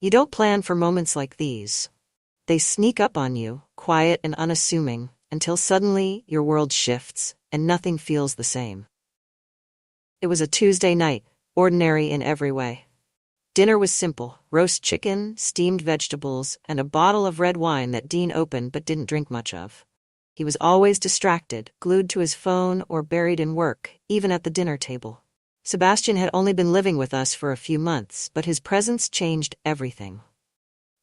You don't plan for moments like these. They sneak up on you, quiet and unassuming, until suddenly your world shifts and nothing feels the same. It was a Tuesday night, ordinary in every way. Dinner was simple: roast chicken, steamed vegetables, and a bottle of red wine that Dean opened but didn't drink much of. He was always distracted, glued to his phone or buried in work, even at the dinner table. Sebastian had only been living with us for a few months, but his presence changed everything.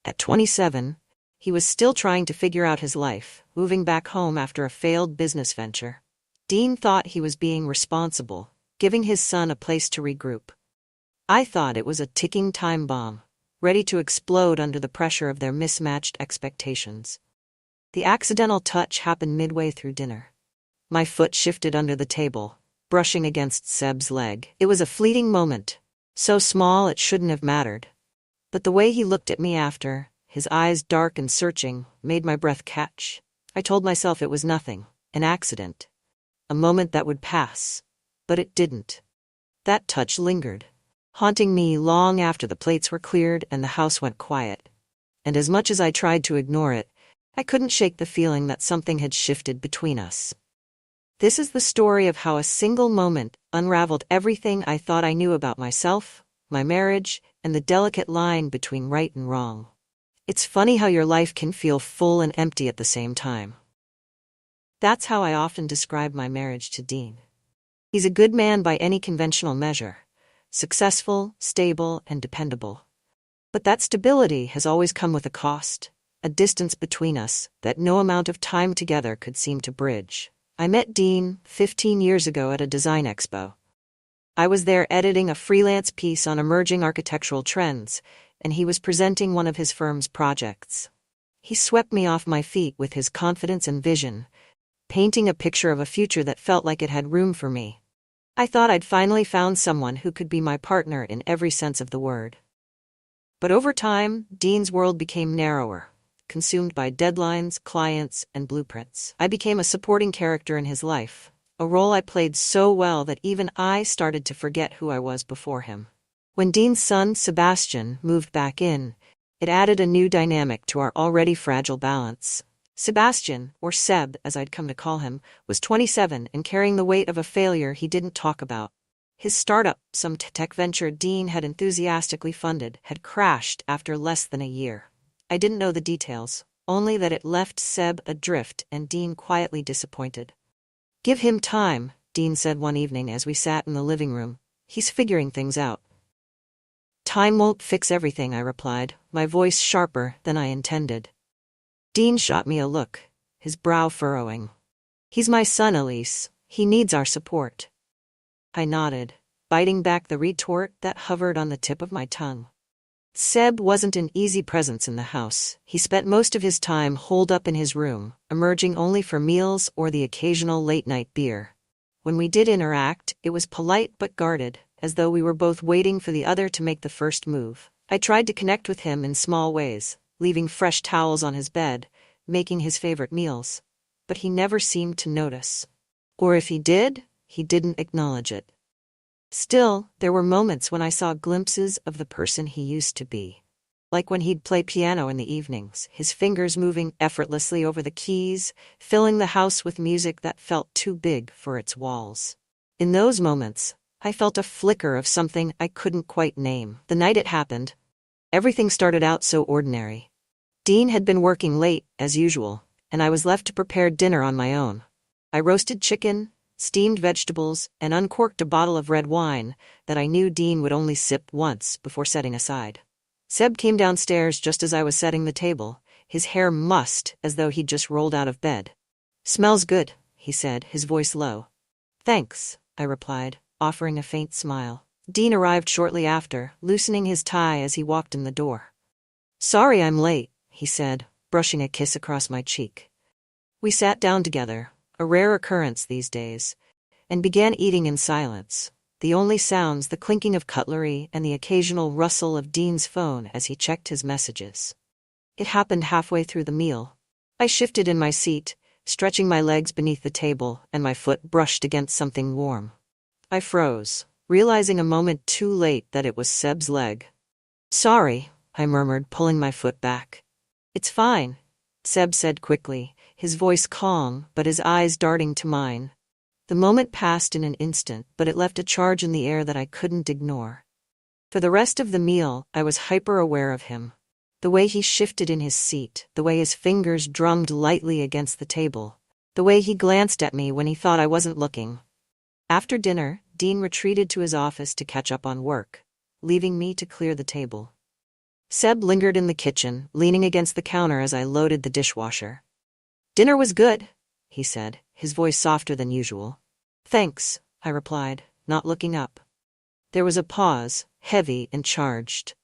At 27, he was still trying to figure out his life, moving back home after a failed business venture. Dean thought he was being responsible, giving his son a place to regroup. I thought it was a ticking time bomb, ready to explode under the pressure of their mismatched expectations. The accidental touch happened midway through dinner. My foot shifted under the table, brushing against Seb's leg. It was a fleeting moment, so small it shouldn't have mattered. But the way he looked at me after, his eyes dark and searching, made my breath catch. I told myself it was nothing, an accident, a moment that would pass. But it didn't. That touch lingered, haunting me long after the plates were cleared and the house went quiet. And as much as I tried to ignore it, I couldn't shake the feeling that something had shifted between us. This is the story of how a single moment unraveled everything I thought I knew about myself, my marriage, and the delicate line between right and wrong. It's funny how your life can feel full and empty at the same time. That's how I often describe my marriage to Dean. He's a good man by any conventional measure, successful, stable, and dependable. But that stability has always come with a cost, a distance between us that no amount of time together could seem to bridge. I met Dean 15 years ago at a design expo. I was there editing a freelance piece on emerging architectural trends, and he was presenting one of his firm's projects. He swept me off my feet with his confidence and vision, painting a picture of a future that felt like it had room for me. I thought I'd finally found someone who could be my partner in every sense of the word. But over time, Dean's world became narrower, consumed by deadlines, clients, and blueprints. I became a supporting character in his life, a role I played so well that even I started to forget who I was before him. When Dean's son, Sebastian, moved back in, it added a new dynamic to our already fragile balance. Sebastian, or Seb as I'd come to call him, was 27 and carrying the weight of a failure he didn't talk about. His startup, some tech venture Dean had enthusiastically funded, had crashed after less than a year. I didn't know the details, only that it left Seb adrift and Dean quietly disappointed. "Give him time," Dean said one evening as we sat in the living room. "He's figuring things out." "Time won't fix everything," I replied, my voice sharper than I intended. Dean shot me a look, his brow furrowing. "He's my son, Elise. He needs our support." I nodded, biting back the retort that hovered on the tip of my tongue. Seb wasn't an easy presence in the house. He spent most of his time holed up in his room, emerging only for meals or the occasional late-night beer. When we did interact, it was polite but guarded, as though we were both waiting for the other to make the first move. I tried to connect with him in small ways, leaving fresh towels on his bed, making his favorite meals. But he never seemed to notice. Or if he did, he didn't acknowledge it. Still, there were moments when I saw glimpses of the person he used to be. Like when he'd play piano in the evenings, his fingers moving effortlessly over the keys, filling the house with music that felt too big for its walls. In those moments, I felt a flicker of something I couldn't quite name. The night it happened, everything started out so ordinary. Dean had been working late, as usual, and I was left to prepare dinner on my own. I roasted chicken, steamed vegetables, and uncorked a bottle of red wine that I knew Dean would only sip once before setting aside. Seb came downstairs just as I was setting the table, his hair mussed as though he'd just rolled out of bed. "Smells good," he said, his voice low. "Thanks," I replied, offering a faint smile. Dean arrived shortly after, loosening his tie as he walked in the door. "Sorry I'm late," he said, brushing a kiss across my cheek. We sat down together, a rare occurrence these days, and began eating in silence, the only sounds the clinking of cutlery and the occasional rustle of Dean's phone as he checked his messages. It happened halfway through the meal. I shifted in my seat, stretching my legs beneath the table, and my foot brushed against something warm. I froze, realizing a moment too late that it was Seb's leg. "Sorry," I murmured, pulling my foot back. It's fine, Seb said quickly, his voice calm but his eyes darting to mine. The moment passed in an instant, but it left a charge in the air that I couldn't ignore. For the rest of the meal, I was hyper-aware of him. The way he shifted in his seat, the way his fingers drummed lightly against the table, the way he glanced at me when he thought I wasn't looking. After dinner, Dean retreated to his office to catch up on work, leaving me to clear the table. Seb lingered in the kitchen, leaning against the counter as I loaded the dishwasher. "Dinner was good," he said, his voice softer than usual. "Thanks," I replied, not looking up. There was a pause, heavy and charged.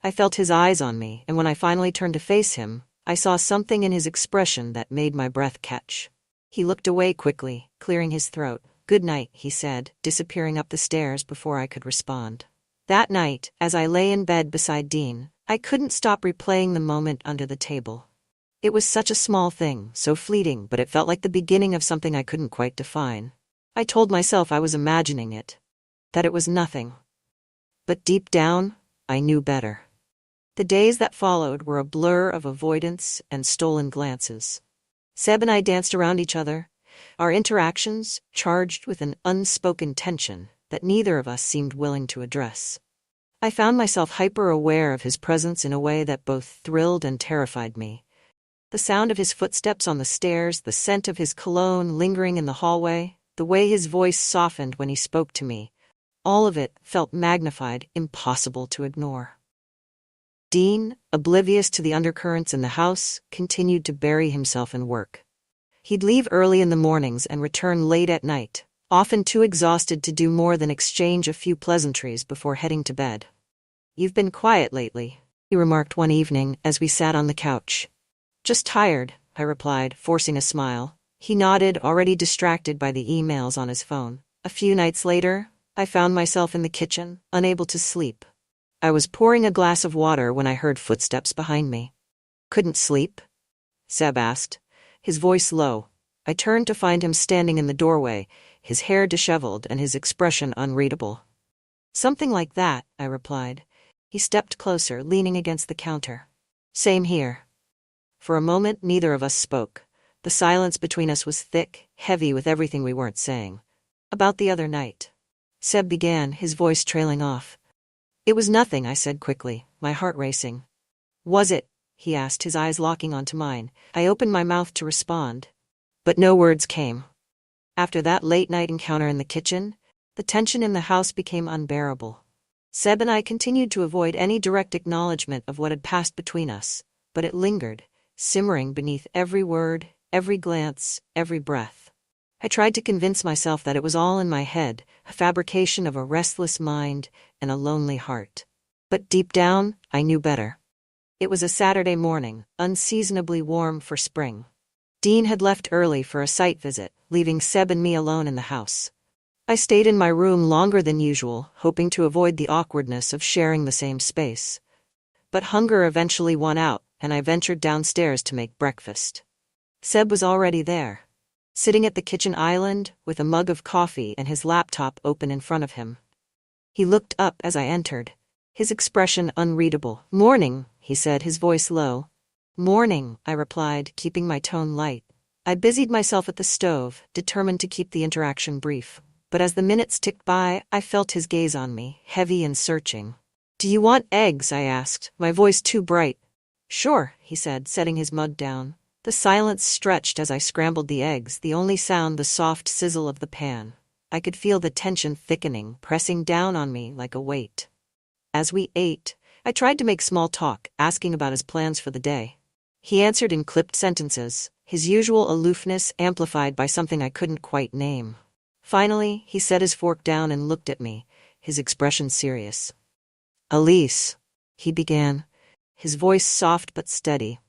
I felt his eyes on me, and when I finally turned to face him, I saw something in his expression that made my breath catch. He looked away quickly, clearing his throat. "Good night," he said, disappearing up the stairs before I could respond. That night, as I lay in bed beside Dean, I couldn't stop replaying the moment under the table. It was such a small thing, so fleeting, but it felt like the beginning of something I couldn't quite define. I told myself I was imagining it, that it was nothing. But deep down, I knew better. The days that followed were a blur of avoidance and stolen glances. Seb and I danced around each other, our interactions charged with an unspoken tension that neither of us seemed willing to address. I found myself hyper-aware of his presence in a way that both thrilled and terrified me. The sound of his footsteps on the stairs, the scent of his cologne lingering in the hallway, the way his voice softened when he spoke to me, all of it felt magnified, impossible to ignore. Dean, oblivious to the undercurrents in the house, continued to bury himself in work. He'd leave early in the mornings and return late at night, often too exhausted to do more than exchange a few pleasantries before heading to bed. "You've been quiet lately," he remarked one evening as we sat on the couch. "Just tired," I replied, forcing a smile. He nodded, already distracted by the emails on his phone. A few nights later, I found myself in the kitchen, unable to sleep. I was pouring a glass of water when I heard footsteps behind me. "Couldn't sleep?" Seb asked, his voice low. I turned to find him standing in the doorway, his hair disheveled and his expression unreadable. "Something like that," I replied. He stepped closer, leaning against the counter. "Same here." For a moment, neither of us spoke. The silence between us was thick, heavy with everything we weren't saying. "About the other night," Seb began, his voice trailing off. "It was nothing," I said quickly, my heart racing. "Was it?" he asked, his eyes locking onto mine. I opened my mouth to respond, but no words came. After that late-night encounter in the kitchen, the tension in the house became unbearable. Seb and I continued to avoid any direct acknowledgement of what had passed between us, but it lingered, simmering beneath every word, every glance, every breath. I tried to convince myself that it was all in my head, a fabrication of a restless mind and a lonely heart. But deep down, I knew better. It was a Saturday morning, unseasonably warm for spring. Dean had left early for a site visit, leaving Seb and me alone in the house. I stayed in my room longer than usual, hoping to avoid the awkwardness of sharing the same space. But hunger eventually won out, and I ventured downstairs to make breakfast. Seb was already there, sitting at the kitchen island with a mug of coffee and his laptop open in front of him. He looked up as I entered, his expression unreadable. "Morning," he said, his voice low. "Morning," I replied, keeping my tone light. I busied myself at the stove, determined to keep the interaction brief. But as the minutes ticked by, I felt his gaze on me, heavy and searching. "Do you want eggs?" I asked, my voice too bright. "Sure," he said, setting his mug down. The silence stretched as I scrambled the eggs, the only sound the soft sizzle of the pan. I could feel the tension thickening, pressing down on me like a weight. As we ate, I tried to make small talk, asking about his plans for the day. He answered in clipped sentences, his usual aloofness amplified by something I couldn't quite name. Finally, he set his fork down and looked at me, his expression serious. "Elise," he began, his voice soft but steady.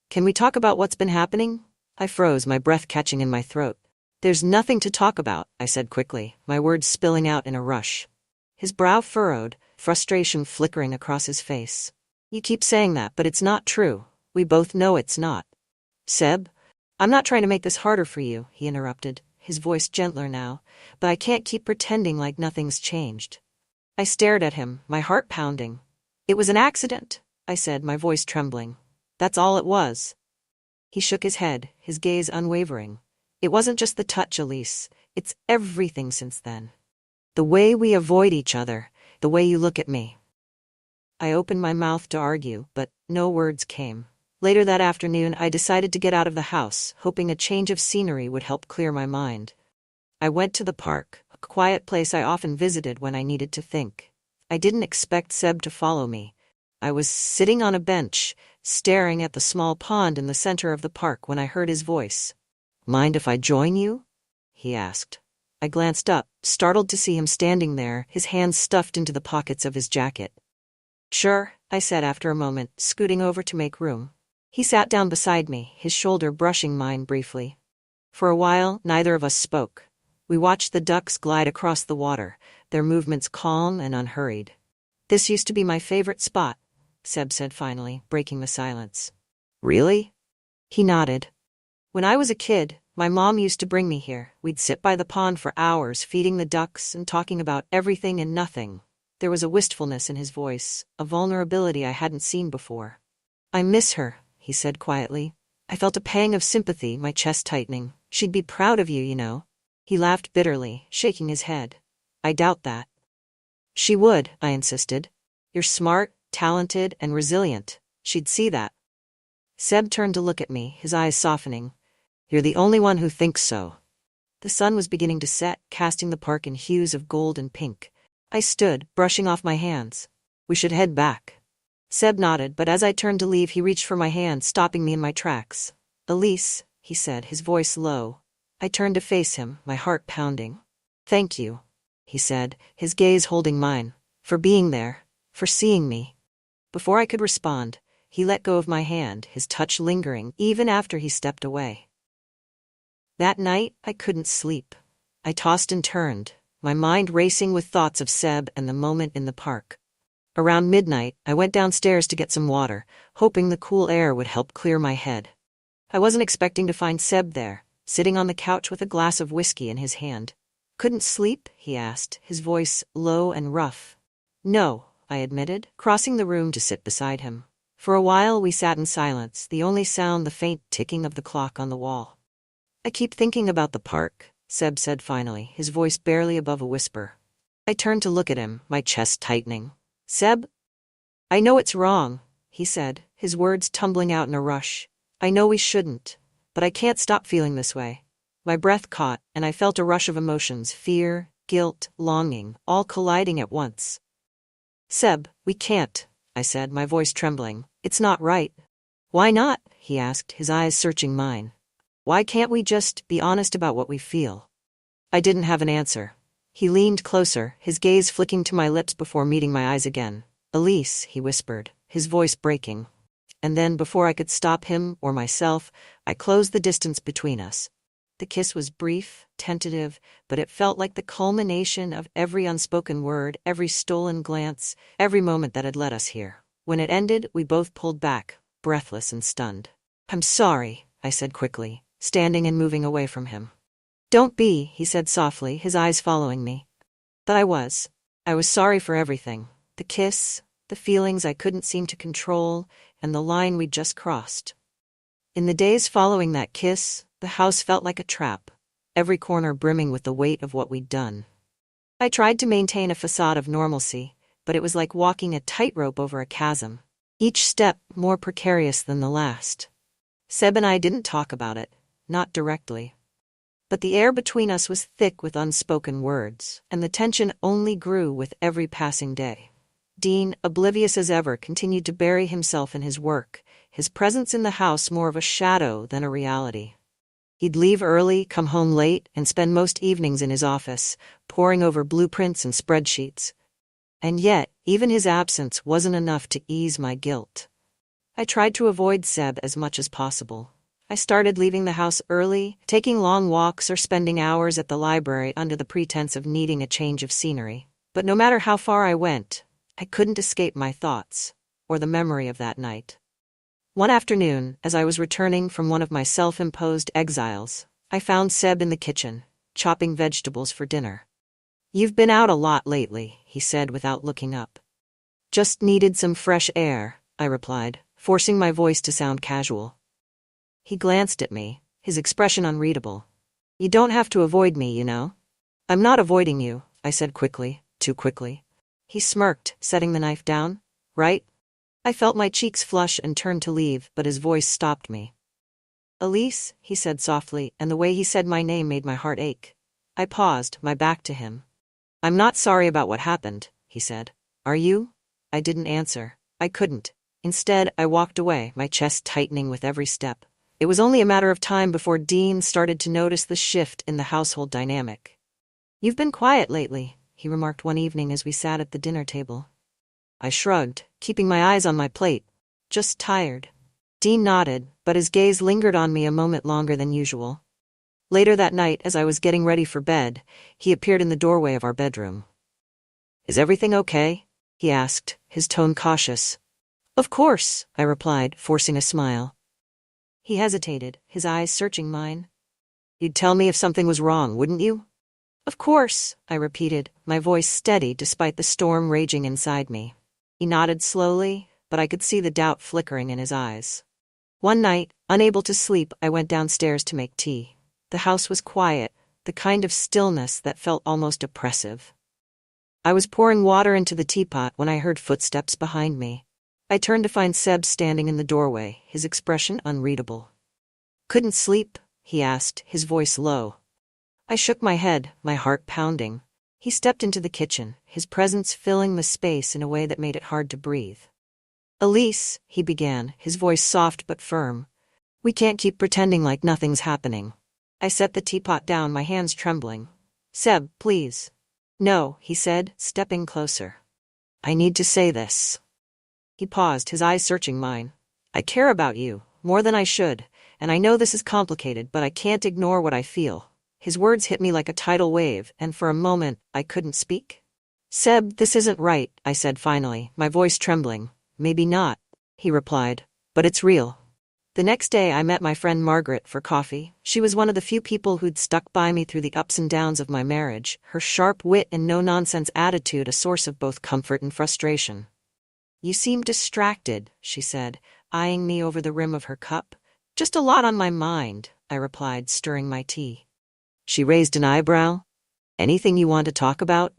"Can we talk about what's been happening?" I froze, my breath catching in my throat. "There's nothing to talk about," I said quickly, my words spilling out in a rush. His brow furrowed, frustration flickering across his face. "You keep saying that, but it's not true. We both know it's not." "Seb, I'm not trying to make this harder for you," he interrupted, his voice gentler now, "but I can't keep pretending like nothing's changed." I stared at him, my heart pounding. "It was an accident," I said, my voice trembling. That's all it was. He shook his head, his gaze unwavering. It wasn't just the touch, Elise. It's everything since then. The way we avoid each other, the way you look at me. I opened my mouth to argue, but no words came. Later that afternoon, I decided to get out of the house, hoping a change of scenery would help clear my mind. I went to the park, a quiet place I often visited when I needed to think. I didn't expect Seb to follow me. I was sitting on a bench, staring at the small pond in the center of the park when I heard his voice. "Mind if I join you?" he asked. I glanced up, startled to see him standing there, his hands stuffed into the pockets of his jacket. "Sure," I said after a moment, scooting over to make room. He sat down beside me, his shoulder brushing mine briefly. For a while, neither of us spoke. We watched the ducks glide across the water, their movements calm and unhurried. "This used to be my favorite spot," Seb said finally, breaking the silence. "Really?" He nodded. "When I was a kid, my mom used to bring me here. We'd sit by the pond for hours, feeding the ducks and talking about everything and nothing." There was a wistfulness in his voice, a vulnerability I hadn't seen before. "I miss her," he said quietly. I felt a pang of sympathy, my chest tightening. "She'd be proud of you, you know." He laughed bitterly, shaking his head. "I doubt that." "She would," I insisted. "You're smart, talented, and resilient. She'd see that." Seb turned to look at me, his eyes softening. "You're the only one who thinks so." The sun was beginning to set, casting the park in hues of gold and pink. I stood, brushing off my hands. "We should head back." Seb nodded, but as I turned to leave, he reached for my hand, stopping me in my tracks. "Elise," he said, his voice low. I turned to face him, my heart pounding. "Thank you," he said, his gaze holding mine, "for being there, for seeing me." Before I could respond, he let go of my hand, his touch lingering even after he stepped away. That night, I couldn't sleep. I tossed and turned, my mind racing with thoughts of Seb and the moment in the park. Around midnight, I went downstairs to get some water, hoping the cool air would help clear my head. I wasn't expecting to find Seb there, sitting on the couch with a glass of whiskey in his hand. "Couldn't sleep?" he asked, his voice low and rough. "No," I admitted, crossing the room to sit beside him. For a while we sat in silence, the only sound the faint ticking of the clock on the wall. "I keep thinking about the park," Seb said finally, his voice barely above a whisper. I turned to look at him, my chest tightening. "Seb?" "I know it's wrong," he said, his words tumbling out in a rush. "I know we shouldn't, but I can't stop feeling this way." My breath caught, and I felt a rush of emotions, fear, guilt, longing, all colliding at once. "Seb, we can't," I said, my voice trembling. "It's not right." "Why not?" he asked, his eyes searching mine. "Why can't we just be honest about what we feel?" I didn't have an answer. He leaned closer, his gaze flicking to my lips before meeting my eyes again. "Elise," he whispered, his voice breaking. And then, before I could stop him or myself, I closed the distance between us. The kiss was brief, tentative, but it felt like the culmination of every unspoken word, every stolen glance, every moment that had led us here. When it ended, we both pulled back, breathless and stunned. "I'm sorry," I said quickly, standing and moving away from him. "Don't be," he said softly, his eyes following me. But I was. I was sorry for everything. The kiss, the feelings I couldn't seem to control, and the line we'd just crossed. In the days following that kiss, the house felt like a trap, every corner brimming with the weight of what we'd done. I tried to maintain a facade of normalcy, but it was like walking a tightrope over a chasm, each step more precarious than the last. Seb and I didn't talk about it, not directly. But the air between us was thick with unspoken words, and the tension only grew with every passing day. Dean, oblivious as ever, continued to bury himself in his work, his presence in the house more of a shadow than a reality. He'd leave early, come home late, and spend most evenings in his office, poring over blueprints and spreadsheets. And yet, even his absence wasn't enough to ease my guilt. I tried to avoid Seb as much as possible. I started leaving the house early, taking long walks or spending hours at the library under the pretense of needing a change of scenery. But no matter how far I went, I couldn't escape my thoughts, or the memory of that night. One afternoon, as I was returning from one of my self-imposed exiles, I found Seb in the kitchen, chopping vegetables for dinner. "You've been out a lot lately," he said without looking up. "Just needed some fresh air," I replied, forcing my voice to sound casual. He glanced at me, his expression unreadable. You don't have to avoid me, you know. I'm not avoiding you, I said quickly, too quickly. He smirked, setting the knife down. Right? I felt my cheeks flush and turned to leave, but his voice stopped me. Elise, he said softly, and the way he said my name made my heart ache. I paused, my back to him. I'm not sorry about what happened, he said. Are you? I didn't answer. I couldn't. Instead, I walked away, my chest tightening with every step. It was only a matter of time before Dean started to notice the shift in the household dynamic. You've been quiet lately, he remarked one evening as we sat at the dinner table. I shrugged, keeping my eyes on my plate. Just tired. Dean nodded, but his gaze lingered on me a moment longer than usual. Later that night, as I was getting ready for bed, he appeared in the doorway of our bedroom. Is everything okay? He asked, his tone cautious. Of course, I replied, forcing a smile. He hesitated, his eyes searching mine. You'd tell me if something was wrong, wouldn't you? Of course, I repeated, my voice steady despite the storm raging inside me. He nodded slowly, but I could see the doubt flickering in his eyes. One night, unable to sleep, I went downstairs to make tea. The house was quiet, the kind of stillness that felt almost oppressive. I was pouring water into the teapot when I heard footsteps behind me. I turned to find Seb standing in the doorway, his expression unreadable. Couldn't sleep? He asked, his voice low. I shook my head, my heart pounding. He stepped into the kitchen, his presence filling the space in a way that made it hard to breathe. Elise, he began, his voice soft but firm. We can't keep pretending like nothing's happening. I set the teapot down, my hands trembling. Seb, please. No, he said, stepping closer. I need to say this. He paused, his eyes searching mine. I care about you, more than I should, and I know this is complicated, but I can't ignore what I feel. His words hit me like a tidal wave, and for a moment, I couldn't speak. Seb, this isn't right, I said finally, my voice trembling. Maybe not, he replied, but it's real. The next day I met my friend Margaret for coffee. She was one of the few people who'd stuck by me through the ups and downs of my marriage, her sharp wit and no-nonsense attitude a source of both comfort and frustration. You seem distracted, she said, eyeing me over the rim of her cup. Just a lot on my mind, I replied, stirring my tea. She raised an eyebrow. Anything you want to talk about?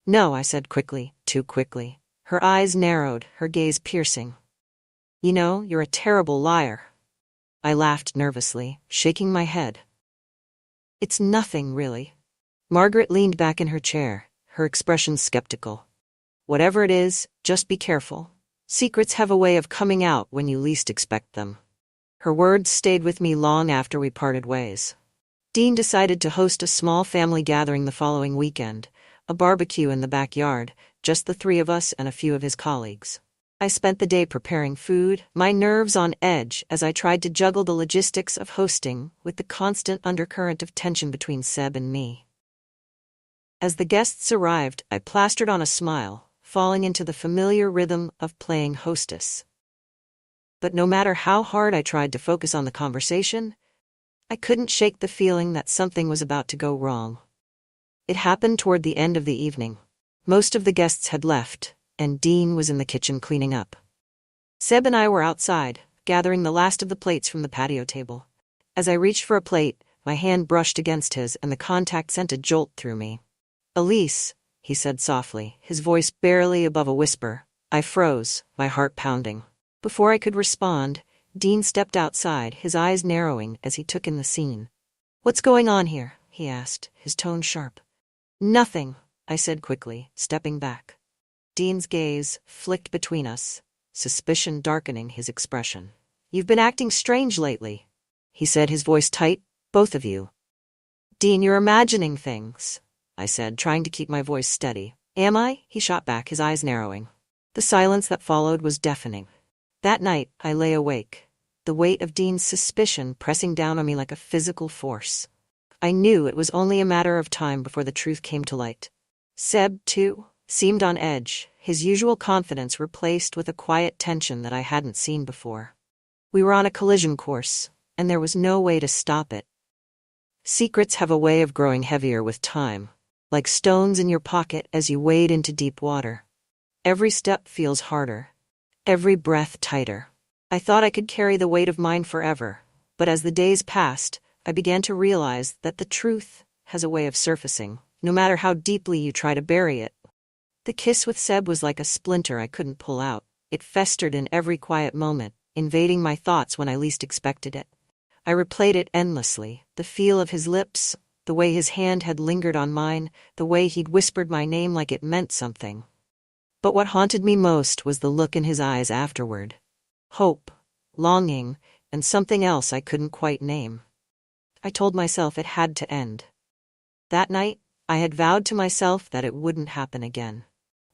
No, I said quickly, too quickly. Her eyes narrowed, her gaze piercing. You know, you're a terrible liar. I laughed nervously, shaking my head. It's nothing, really. Margaret leaned back in her chair, her expression skeptical. Whatever it is, just be careful. Secrets have a way of coming out when you least expect them. Her words stayed with me long after we parted ways. Dean decided to host a small family gathering the following weekend, a barbecue in the backyard, just the three of us and a few of his colleagues. I spent the day preparing food, my nerves on edge as I tried to juggle the logistics of hosting with the constant undercurrent of tension between Seb and me. As the guests arrived, I plastered on a smile, falling into the familiar rhythm of playing hostess. But no matter how hard I tried to focus on the conversation, I couldn't shake the feeling that something was about to go wrong. It happened toward the end of the evening. Most of the guests had left, and Dean was in the kitchen cleaning up. Seb and I were outside, gathering the last of the plates from the patio table. As I reached for a plate, my hand brushed against his and the contact sent a jolt through me. Elise, he said softly, his voice barely above a whisper. I froze, my heart pounding. Before I could respond, Dean stepped outside, his eyes narrowing as he took in the scene. What's going on here? He asked, his tone sharp. Nothing, I said quickly, stepping back. Dean's gaze flicked between us, suspicion darkening his expression. You've been acting strange lately, he said, his voice tight. Both of you. Dean, you're imagining things, I said, trying to keep my voice steady. Am I? He shot back, his eyes narrowing. The silence that followed was deafening. That night, I lay awake, the weight of Dean's suspicion pressing down on me like a physical force. I knew it was only a matter of time before the truth came to light. Seb, too, seemed on edge, his usual confidence replaced with a quiet tension that I hadn't seen before. We were on a collision course, and there was no way to stop it. Secrets have a way of growing heavier with time, like stones in your pocket as you wade into deep water. Every step feels harder. every breath tighter. I thought I could carry the weight of mine forever, but as the days passed, I began to realize that the truth has a way of surfacing, no matter how deeply you try to bury it. The kiss with Seb was like a splinter I couldn't pull out. It festered in every quiet moment, invading my thoughts when I least expected it. I replayed it endlessly, the feel of his lips, the way his hand had lingered on mine, the way he'd whispered my name like it meant something. But what haunted me most was the look in his eyes afterward. Hope, longing, and something else I couldn't quite name. I told myself it had to end. That night, I had vowed to myself that it wouldn't happen again.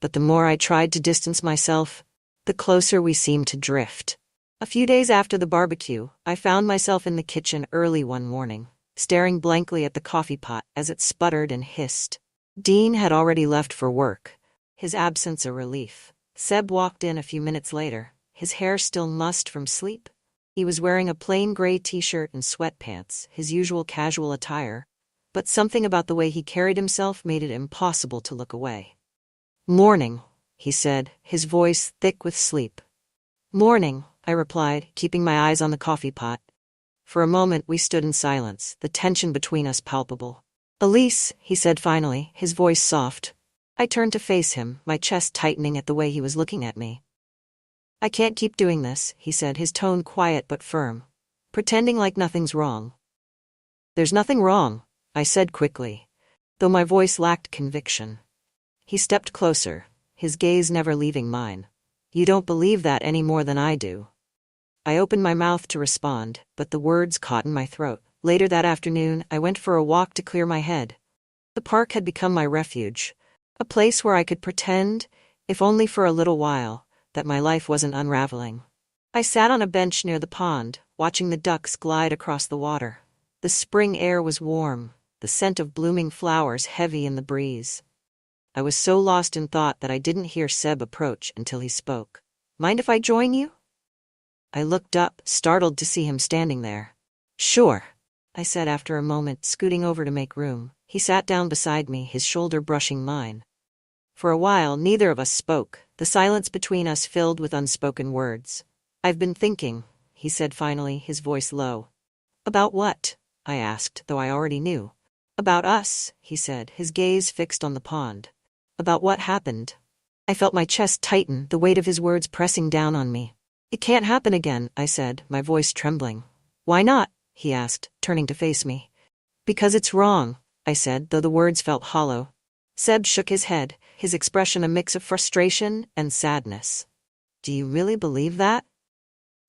But the more I tried to distance myself, the closer we seemed to drift. A few days after the barbecue, I found myself in the kitchen early one morning, staring blankly at the coffee pot as it sputtered and hissed. Dean had already left for work, his absence a relief. Seb walked in a few minutes later, his hair still mussed from sleep. He was wearing a plain gray t-shirt and sweatpants, his usual casual attire, but something about the way he carried himself made it impossible to look away. "Morning," he said, his voice thick with sleep. "Morning," I replied, keeping my eyes on the coffee pot. For a moment we stood in silence, the tension between us palpable. "Elise," he said finally, his voice soft. I turned to face him, my chest tightening at the way he was looking at me. "I can't keep doing this," he said, his tone quiet but firm. "Pretending like nothing's wrong." "There's nothing wrong," I said quickly, though my voice lacked conviction. He stepped closer, his gaze never leaving mine. "You don't believe that any more than I do." I opened my mouth to respond, but the words caught in my throat. Later that afternoon, I went for a walk to clear my head. The park had become my refuge, a place where I could pretend, if only for a little while, that my life wasn't unraveling. I sat on a bench near the pond, watching the ducks glide across the water. The spring air was warm, the scent of blooming flowers heavy in the breeze. I was so lost in thought that I didn't hear Seb approach until he spoke. "Mind if I join you?" I looked up, startled to see him standing there. "Sure," I said after a moment, scooting over to make room. He sat down beside me, his shoulder brushing mine. For a while, neither of us spoke, the silence between us filled with unspoken words. "I've been thinking," he said finally, his voice low. "About what?" I asked, though I already knew. "About us," he said, his gaze fixed on the pond. "About what happened." I felt my chest tighten, the weight of his words pressing down on me. "It can't happen again," I said, my voice trembling. "Why not?" he asked, turning to face me. "Because it's wrong," I said, though the words felt hollow. Seb shook his head, his expression a mix of frustration and sadness. "Do you really believe that?"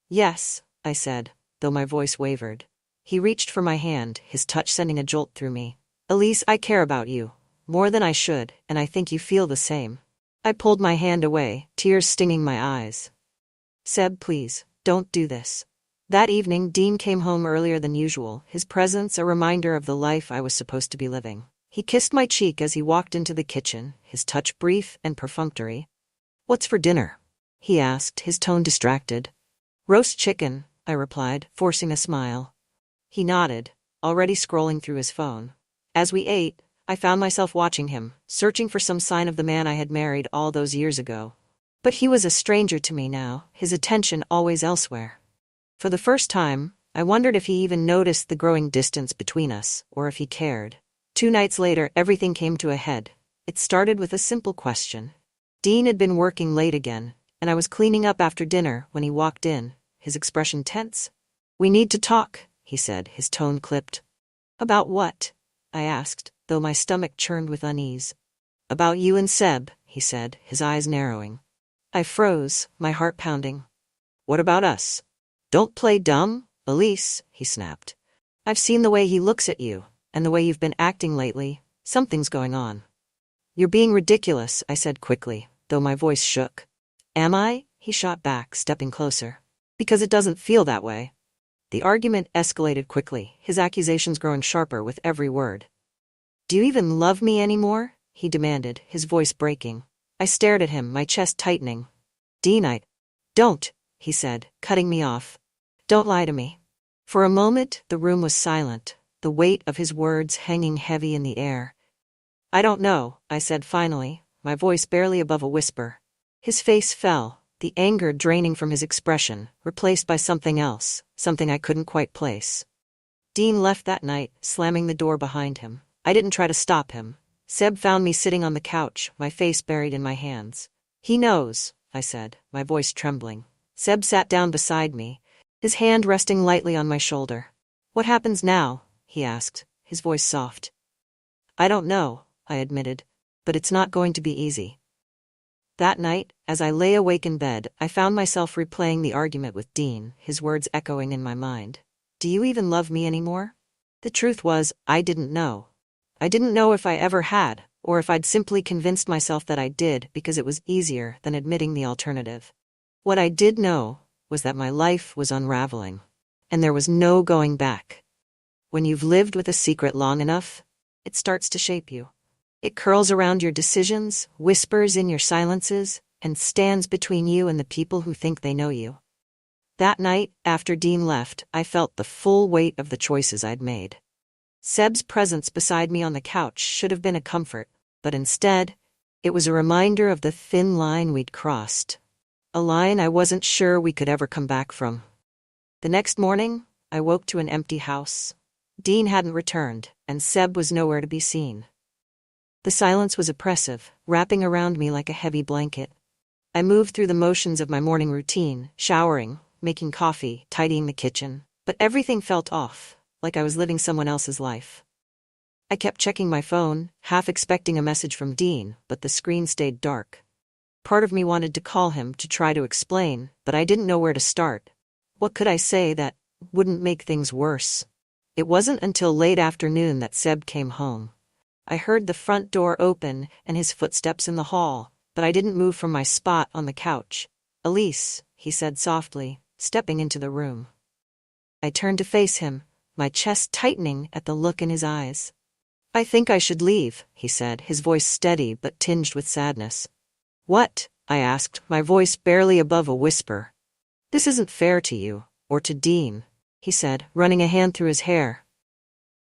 "Yes," I said, though my voice wavered. He reached for my hand, his touch sending a jolt through me. "Elise, I care about you, more than I should, and I think you feel the same." I pulled my hand away, tears stinging my eyes. "Seb, please, don't do this." That evening, Dean came home earlier than usual, his presence a reminder of the life I was supposed to be living. He kissed my cheek as he walked into the kitchen, his touch brief and perfunctory. "What's for dinner?" he asked, his tone distracted. "Roast chicken," I replied, forcing a smile. He nodded, already scrolling through his phone. As we ate, I found myself watching him, searching for some sign of the man I had married all those years ago. But he was a stranger to me now, his attention always elsewhere. For the first time, I wondered if he even noticed the growing distance between us, or if he cared. 2 nights later, everything came to a head. It started with a simple question. Dean had been working late again, and I was cleaning up after dinner when he walked in, his expression tense. "We need to talk," he said, his tone clipped. "About what?" I asked, though my stomach churned with unease. "About you and Seb," he said, his eyes narrowing. I froze, my heart pounding. "What about us?" "Don't play dumb, Elise," he snapped. "I've seen the way he looks at you, and the way you've been acting lately. Something's going on." "You're being ridiculous," I said quickly, though my voice shook. "Am I?" he shot back, stepping closer. "Because it doesn't feel that way." The argument escalated quickly, his accusations growing sharper with every word. "Do you even love me anymore?" he demanded, his voice breaking. I stared at him, my chest tightening. "Dean, don't," he said, cutting me off. "Don't lie to me." For a moment, the room was silent, the weight of his words hanging heavy in the air. "I don't know," I said finally, my voice barely above a whisper. His face fell, the anger draining from his expression, replaced by something else, something I couldn't quite place. Dean left that night, slamming the door behind him. I didn't try to stop him. Seb found me sitting on the couch, my face buried in my hands. "He knows," I said, my voice trembling. Seb sat down beside me, his hand resting lightly on my shoulder. "What happens now?" he asked, his voice soft. "I don't know," I admitted, "but it's not going to be easy." That night, as I lay awake in bed, I found myself replaying the argument with Dean, his words echoing in my mind. "Do you even love me anymore?" The truth was, I didn't know. I didn't know if I ever had, or if I'd simply convinced myself that I did because it was easier than admitting the alternative. What I did know was that my life was unraveling, and there was no going back. When you've lived with a secret long enough, it starts to shape you. It curls around your decisions, whispers in your silences, and stands between you and the people who think they know you. That night, after Dean left, I felt the full weight of the choices I'd made. Seb's presence beside me on the couch should have been a comfort, but instead, it was a reminder of the thin line we'd crossed. A line I wasn't sure we could ever come back from. The next morning, I woke to an empty house. Dean hadn't returned, and Seb was nowhere to be seen. The silence was oppressive, wrapping around me like a heavy blanket. I moved through the motions of my morning routine, showering, making coffee, tidying the kitchen, but everything felt off, like I was living someone else's life. I kept checking my phone, half expecting a message from Dean, but the screen stayed dark. Part of me wanted to call him to try to explain, but I didn't know where to start. What could I say that wouldn't make things worse? It wasn't until late afternoon that Seb came home. I heard the front door open and his footsteps in the hall, but I didn't move from my spot on the couch. "Elise," he said softly, stepping into the room. I turned to face him, my chest tightening at the look in his eyes. "I think I should leave," he said, his voice steady but tinged with sadness. "What?" I asked, my voice barely above a whisper. "This isn't fair to you, or to Dean," he said, running a hand through his hair.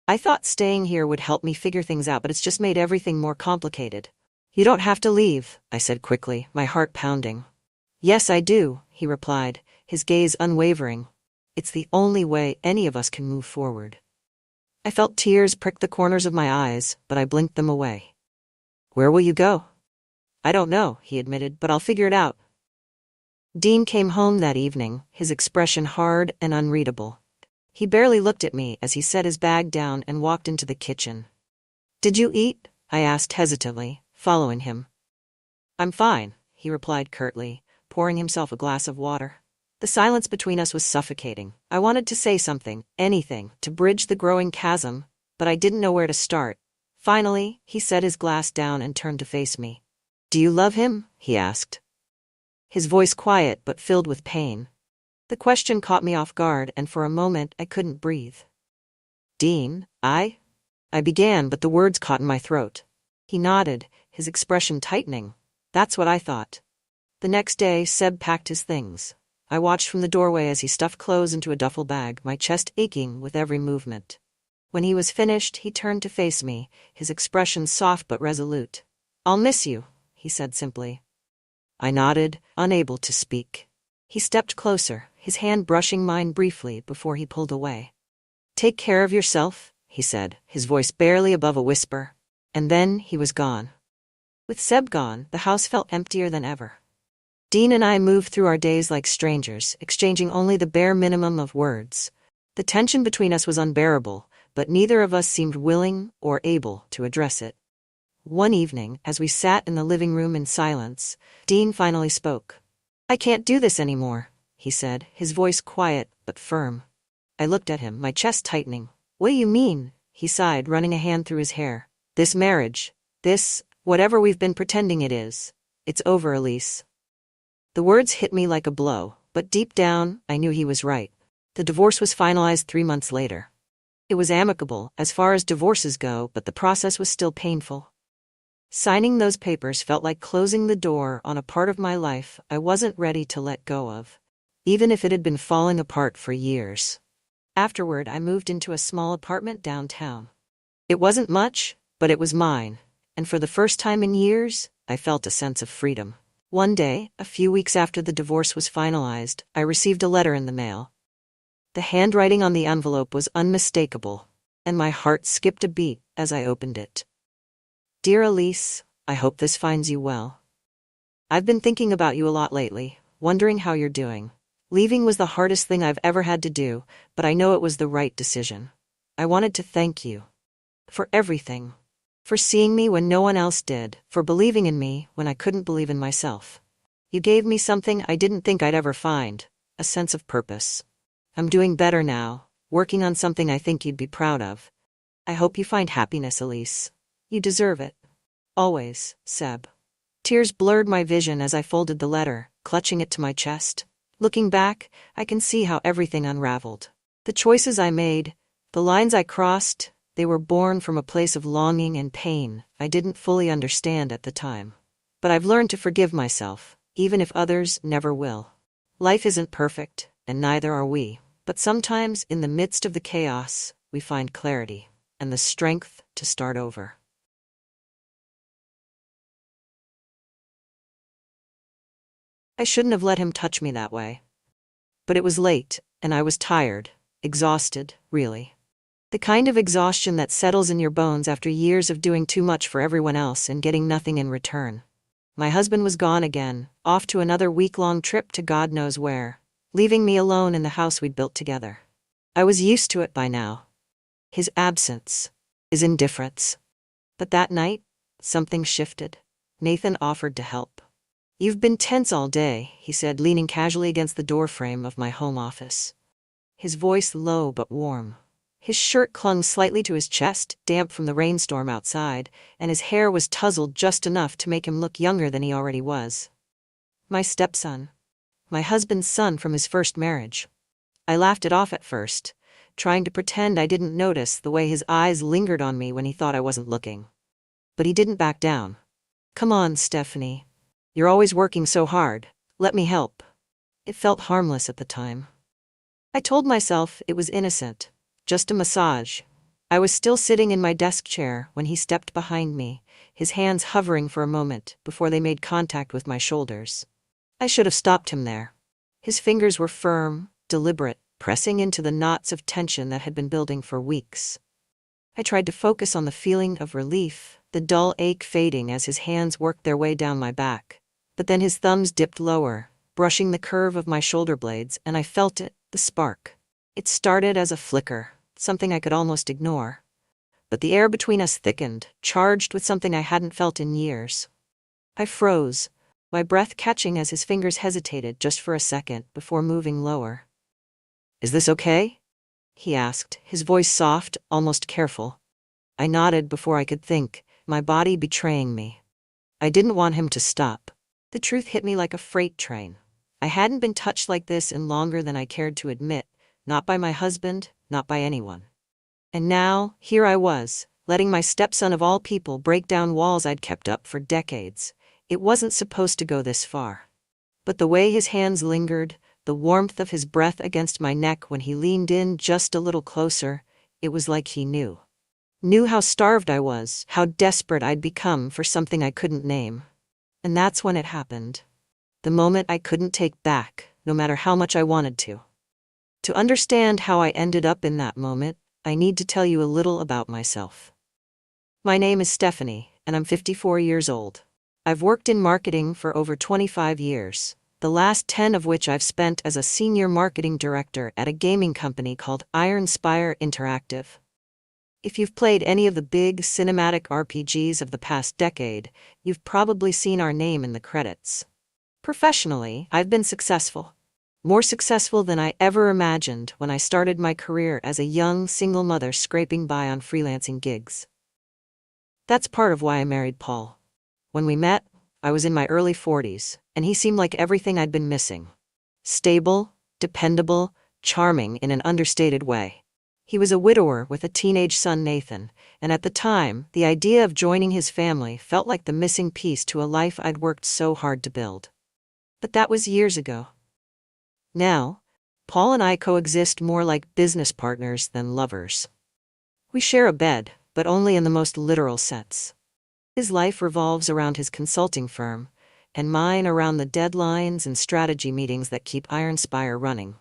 "I thought staying here would help me figure things out, but it's just made everything more complicated." "You don't have to leave," I said quickly, my heart pounding. "Yes, I do," he replied, his gaze unwavering. "It's the only way any of us can move forward." I felt tears prick the corners of my eyes, but I blinked them away. "Where will you go?" "I don't know," he admitted, "but I'll figure it out." Dean came home that evening, his expression hard and unreadable. He barely looked at me as he set his bag down and walked into the kitchen. "Did you eat?" I asked hesitantly, following him. "I'm fine," he replied curtly, pouring himself a glass of water. The silence between us was suffocating. I wanted to say something, anything, to bridge the growing chasm, but I didn't know where to start. Finally, he set his glass down and turned to face me. "Do you love him?" he asked. His voice quiet but filled with pain. The question caught me off guard, and for a moment I couldn't breathe. "Dean, I began, but the words caught in my throat. He nodded, his expression tightening. "That's what I thought." The next day, Seb packed his things. I watched from the doorway as he stuffed clothes into a duffel bag, my chest aching with every movement. When he was finished, he turned to face me, his expression soft but resolute. "I'll miss you," he said simply. I nodded, unable to speak. He stepped closer, his hand brushing mine briefly before he pulled away. "Take care of yourself," he said, his voice barely above a whisper. And then he was gone. With Seb gone, the house felt emptier than ever. Dean and I moved through our days like strangers, exchanging only the bare minimum of words. The tension between us was unbearable, but neither of us seemed willing or able to address it. One evening, as we sat in the living room in silence, Dean finally spoke. "I can't do this anymore," he said, his voice quiet but firm. I looked at him, my chest tightening. "What do you mean?" he sighed, running a hand through his hair. "This marriage, whatever we've been pretending it is, it's over, Elise." The words hit me like a blow, but deep down, I knew he was right. The divorce was finalized 3 months later. It was amicable, as far as divorces go, but the process was still painful. Signing those papers felt like closing the door on a part of my life I wasn't ready to let go of, even if it had been falling apart for years. Afterward, I moved into a small apartment downtown. It wasn't much, but it was mine, and for the first time in years, I felt a sense of freedom. One day, a few weeks after the divorce was finalized, I received a letter in the mail. The handwriting on the envelope was unmistakable, and my heart skipped a beat as I opened it. Dear Elise, I hope this finds you well. I've been thinking about you a lot lately, wondering how you're doing. Leaving was the hardest thing I've ever had to do, but I know it was the right decision. I wanted to thank you. For everything. For seeing me when no one else did, for believing in me when I couldn't believe in myself. You gave me something I didn't think I'd ever find, a sense of purpose. I'm doing better now, working on something I think you'd be proud of. I hope you find happiness, Elise. You deserve it. Always, Seb. Tears blurred my vision as I folded the letter, clutching it to my chest. Looking back, I can see how everything unraveled. The choices I made, the lines I crossed, they were born from a place of longing and pain I didn't fully understand at the time. But I've learned to forgive myself, even if others never will. Life isn't perfect, and neither are we. But sometimes, in the midst of the chaos, we find clarity and the strength to start over. I shouldn't have let him touch me that way. But it was late, and I was tired, exhausted, really. The kind of exhaustion that settles in your bones after years of doing too much for everyone else and getting nothing in return. My husband was gone again, off to another week-long trip to God knows where, leaving me alone in the house we'd built together. I was used to it by now. His absence, his indifference. But that night, something shifted. Nathan offered to help. You've been tense all day, he said, leaning casually against the doorframe of my home office. His voice low but warm. His shirt clung slightly to his chest, damp from the rainstorm outside, and his hair was tousled just enough to make him look younger than he already was. My stepson. My husband's son from his first marriage. I laughed it off at first, trying to pretend I didn't notice the way his eyes lingered on me when he thought I wasn't looking. But he didn't back down. Come on, Stephanie. You're always working so hard. Let me help. It felt harmless at the time. I told myself it was innocent. Just a massage. I was still sitting in my desk chair when he stepped behind me, his hands hovering for a moment before they made contact with my shoulders. I should have stopped him there. His fingers were firm, deliberate, pressing into the knots of tension that had been building for weeks. I tried to focus on the feeling of relief, the dull ache fading as his hands worked their way down my back. But then his thumbs dipped lower, brushing the curve of my shoulder blades, and I felt it, the spark. It started as a flicker, something I could almost ignore. But the air between us thickened, charged with something I hadn't felt in years. I froze, my breath catching as his fingers hesitated just for a second before moving lower. Is this okay? He asked, his voice soft, almost careful. I nodded before I could think, my body betraying me. I didn't want him to stop. The truth hit me like a freight train. I hadn't been touched like this in longer than I cared to admit, not by my husband, not by anyone. And now, here I was, letting my stepson of all people break down walls I'd kept up for decades. It wasn't supposed to go this far. But the way his hands lingered, the warmth of his breath against my neck when he leaned in just a little closer, it was like he knew. Knew how starved I was, how desperate I'd become for something I couldn't name. And that's when it happened. The moment I couldn't take back, no matter how much I wanted to. To understand how I ended up in that moment, I need to tell you a little about myself. My name is Stephanie, and I'm 54 years old. I've worked in marketing for over 25 years, the last 10 of which I've spent as a senior marketing director at a gaming company called Iron Spire Interactive. If you've played any of the big cinematic RPGs of the past decade, you've probably seen our name in the credits. Professionally, I've been successful. More successful than I ever imagined when I started my career as a young single mother scraping by on freelancing gigs. That's part of why I married Paul. When we met, I was in my early 40s, and he seemed like everything I'd been missing. Stable, dependable, charming in an understated way. He was a widower with a teenage son, Nathan, and at the time, the idea of joining his family felt like the missing piece to a life I'd worked so hard to build. But that was years ago. Now, Paul and I coexist more like business partners than lovers. We share a bed, but only in the most literal sense. His life revolves around his consulting firm, and mine around the deadlines and strategy meetings that keep Ironspire running.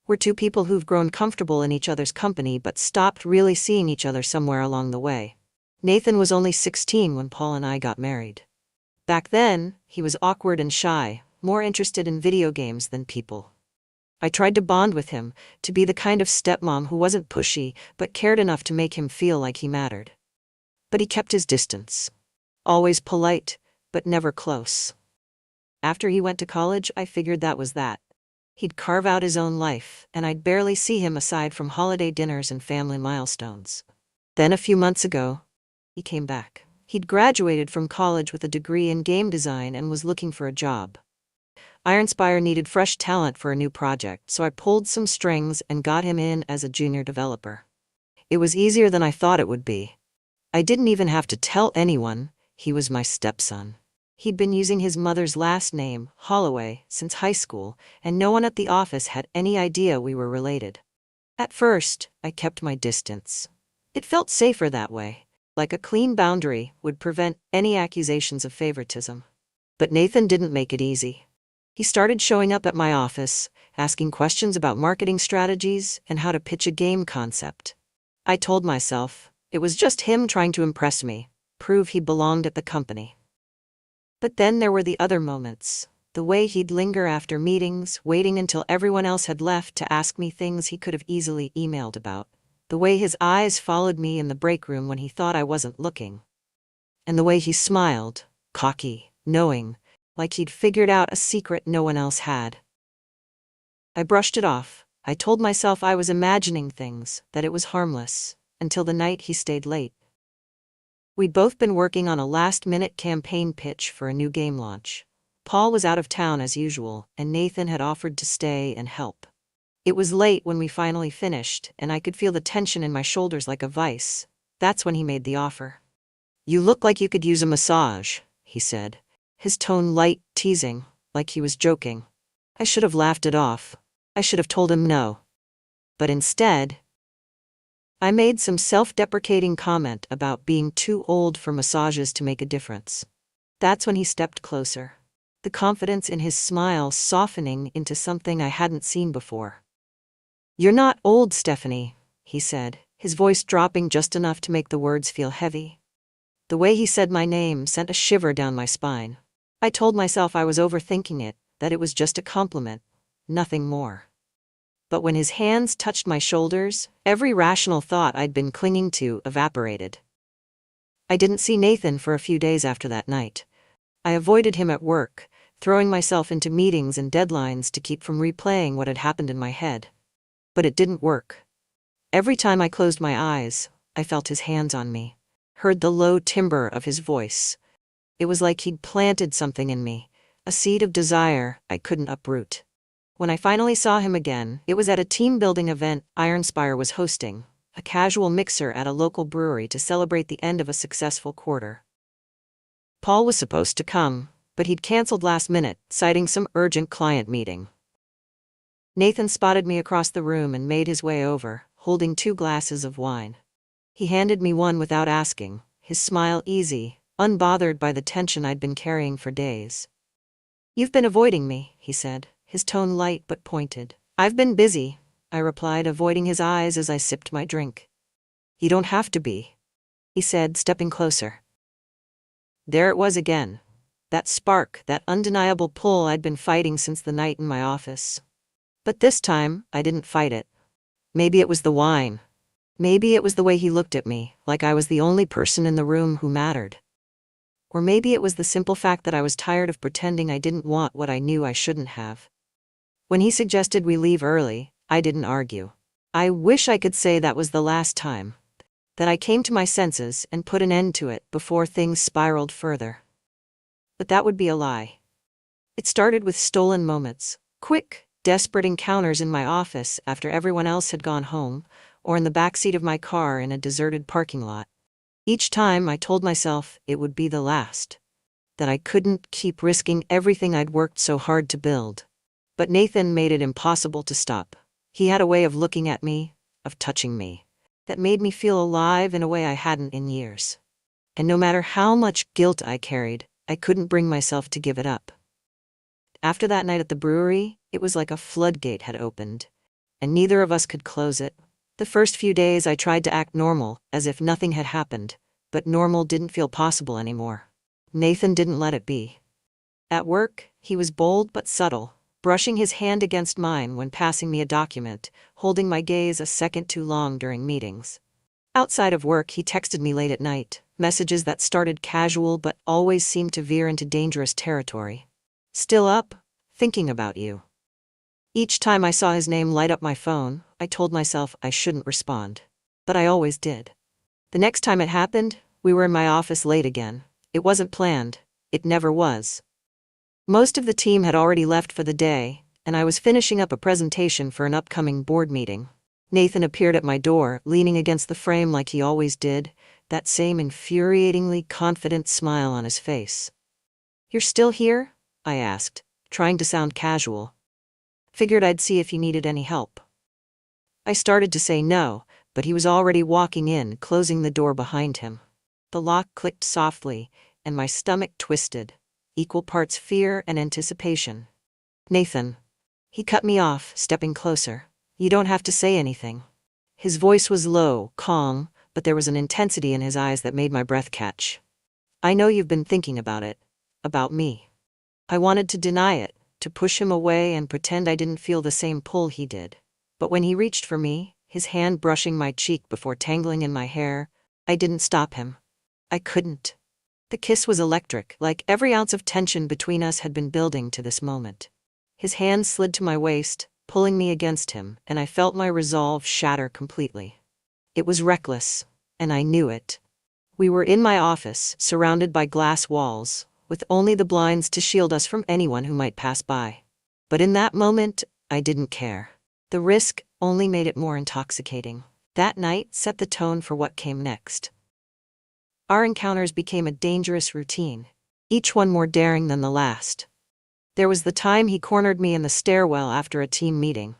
We're two people who've grown comfortable in each other's company but stopped really seeing each other somewhere along the way. Nathan was only 16 when Paul and I got married. Back then, he was awkward and shy, more interested in video games than people. I tried to bond with him, to be the kind of stepmom who wasn't pushy but cared enough to make him feel like he mattered. But he kept his distance. Always polite, but never close. After he went to college, I figured that was that. He'd carve out his own life, and I'd barely see him aside from holiday dinners and family milestones. Then a few months ago, he came back. He'd graduated from college with a degree in game design and was looking for a job. Ironspire needed fresh talent for a new project, so I pulled some strings and got him in as a junior developer. It was easier than I thought it would be. I didn't even have to tell anyone he was my stepson. He'd been using his mother's last name, Holloway, since high school, and no one at the office had any idea we were related. At first, I kept my distance. It felt safer that way, like a clean boundary would prevent any accusations of favoritism. But Nathan didn't make it easy. He started showing up at my office, asking questions about marketing strategies and how to pitch a game concept. I told myself it was just him trying to impress me, prove he belonged at the company. But then there were the other moments. The way he'd linger after meetings, waiting until everyone else had left to ask me things he could have easily emailed about. The way his eyes followed me in the break room when he thought I wasn't looking. And the way he smiled, cocky, knowing, like he'd figured out a secret no one else had. I brushed it off. I told myself I was imagining things, that it was harmless, until the night he stayed late. We'd both been working on a last-minute campaign pitch for a new game launch. Paul was out of town as usual, and Nathan had offered to stay and help. It was late when we finally finished, and I could feel the tension in my shoulders like a vice. That's when he made the offer. "You look like you could use a massage," he said, his tone light, teasing, like he was joking. I should have laughed it off. I should have told him no. But instead, I made some self-deprecating comment about being too old for massages to make a difference. That's when he stepped closer, the confidence in his smile softening into something I hadn't seen before. "You're not old, Stephanie," he said, his voice dropping just enough to make the words feel heavy. The way he said my name sent a shiver down my spine. I told myself I was overthinking it, that it was just a compliment, nothing more. But when his hands touched my shoulders, every rational thought I'd been clinging to evaporated. I didn't see Nathan for a few days after that night. I avoided him at work, throwing myself into meetings and deadlines to keep from replaying what had happened in my head. But it didn't work. Every time I closed my eyes, I felt his hands on me, heard the low timbre of his voice. It was like he'd planted something in me, a seed of desire I couldn't uproot. When I finally saw him again, it was at a team-building event Ironspire was hosting, a casual mixer at a local brewery to celebrate the end of a successful quarter. Paul was supposed to come, but he'd canceled last minute, citing some urgent client meeting. Nathan spotted me across the room and made his way over, holding 2 glasses of wine. He handed me one without asking, his smile easy, unbothered by the tension I'd been carrying for days. "You've been avoiding me," he said, his tone light but pointed. "I've been busy," I replied, avoiding his eyes as I sipped my drink. "You don't have to be," he said, stepping closer. There it was again. That spark, that undeniable pull I'd been fighting since the night in my office. But this time, I didn't fight it. Maybe it was the wine. Maybe it was the way he looked at me, like I was the only person in the room who mattered. Or maybe it was the simple fact that I was tired of pretending I didn't want what I knew I shouldn't have. When he suggested we leave early, I didn't argue. I wish I could say that was the last time, that I came to my senses and put an end to it before things spiraled further. But that would be a lie. It started with stolen moments, quick, desperate encounters in my office after everyone else had gone home, or in the backseat of my car in a deserted parking lot. Each time I told myself it would be the last, that I couldn't keep risking everything I'd worked so hard to build. But Nathan made it impossible to stop. He had a way of looking at me, of touching me, that made me feel alive in a way I hadn't in years. And no matter how much guilt I carried, I couldn't bring myself to give it up. After that night at the brewery, it was like a floodgate had opened, and neither of us could close it. The first few days I tried to act normal, as if nothing had happened, but normal didn't feel possible anymore. Nathan didn't let it be. At work, he was bold but subtle, brushing his hand against mine when passing me a document, holding my gaze a second too long during meetings. Outside of work, he texted me late at night, messages that started casual but always seemed to veer into dangerous territory. "Still up? Thinking about you." Each time I saw his name light up my phone, I told myself I shouldn't respond. But I always did. The next time it happened, we were in my office late again. It wasn't planned. It never was. Most of the team had already left for the day, and I was finishing up a presentation for an upcoming board meeting. Nathan appeared at my door, leaning against the frame like he always did, that same infuriatingly confident smile on his face. "You're still here?" I asked, trying to sound casual. "Figured I'd see if you needed any help." I started to say no, but he was already walking in, closing the door behind him. The lock clicked softly, and my stomach twisted, equal parts fear and anticipation. "Nathan." He cut me off, stepping closer. "You don't have to say anything." His voice was low, calm, but there was an intensity in his eyes that made my breath catch. "I know you've been thinking about it. About me." I wanted to deny it, to push him away and pretend I didn't feel the same pull he did. But when he reached for me, his hand brushing my cheek before tangling in my hair, I didn't stop him. I couldn't. The kiss was electric, like every ounce of tension between us had been building to this moment. His hand slid to my waist, pulling me against him, and I felt my resolve shatter completely. It was reckless, and I knew it. We were in my office, surrounded by glass walls, with only the blinds to shield us from anyone who might pass by. But in that moment, I didn't care. The risk only made it more intoxicating. That night set the tone for what came next. Our encounters became a dangerous routine, each one more daring than the last. There was the time he cornered me in the stairwell after a team meeting.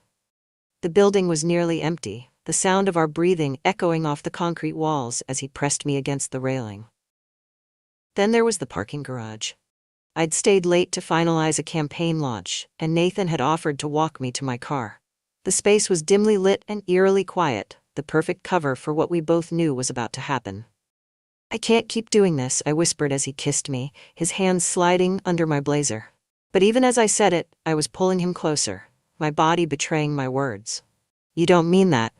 The building was nearly empty, the sound of our breathing echoing off the concrete walls as he pressed me against the railing. Then there was the parking garage. I'd stayed late to finalize a campaign launch, and Nathan had offered to walk me to my car. The space was dimly lit and eerily quiet, the perfect cover for what we both knew was about to happen. "I can't keep doing this," I whispered as he kissed me, his hands sliding under my blazer. But even as I said it, I was pulling him closer, my body betraying my words. "You don't mean that,"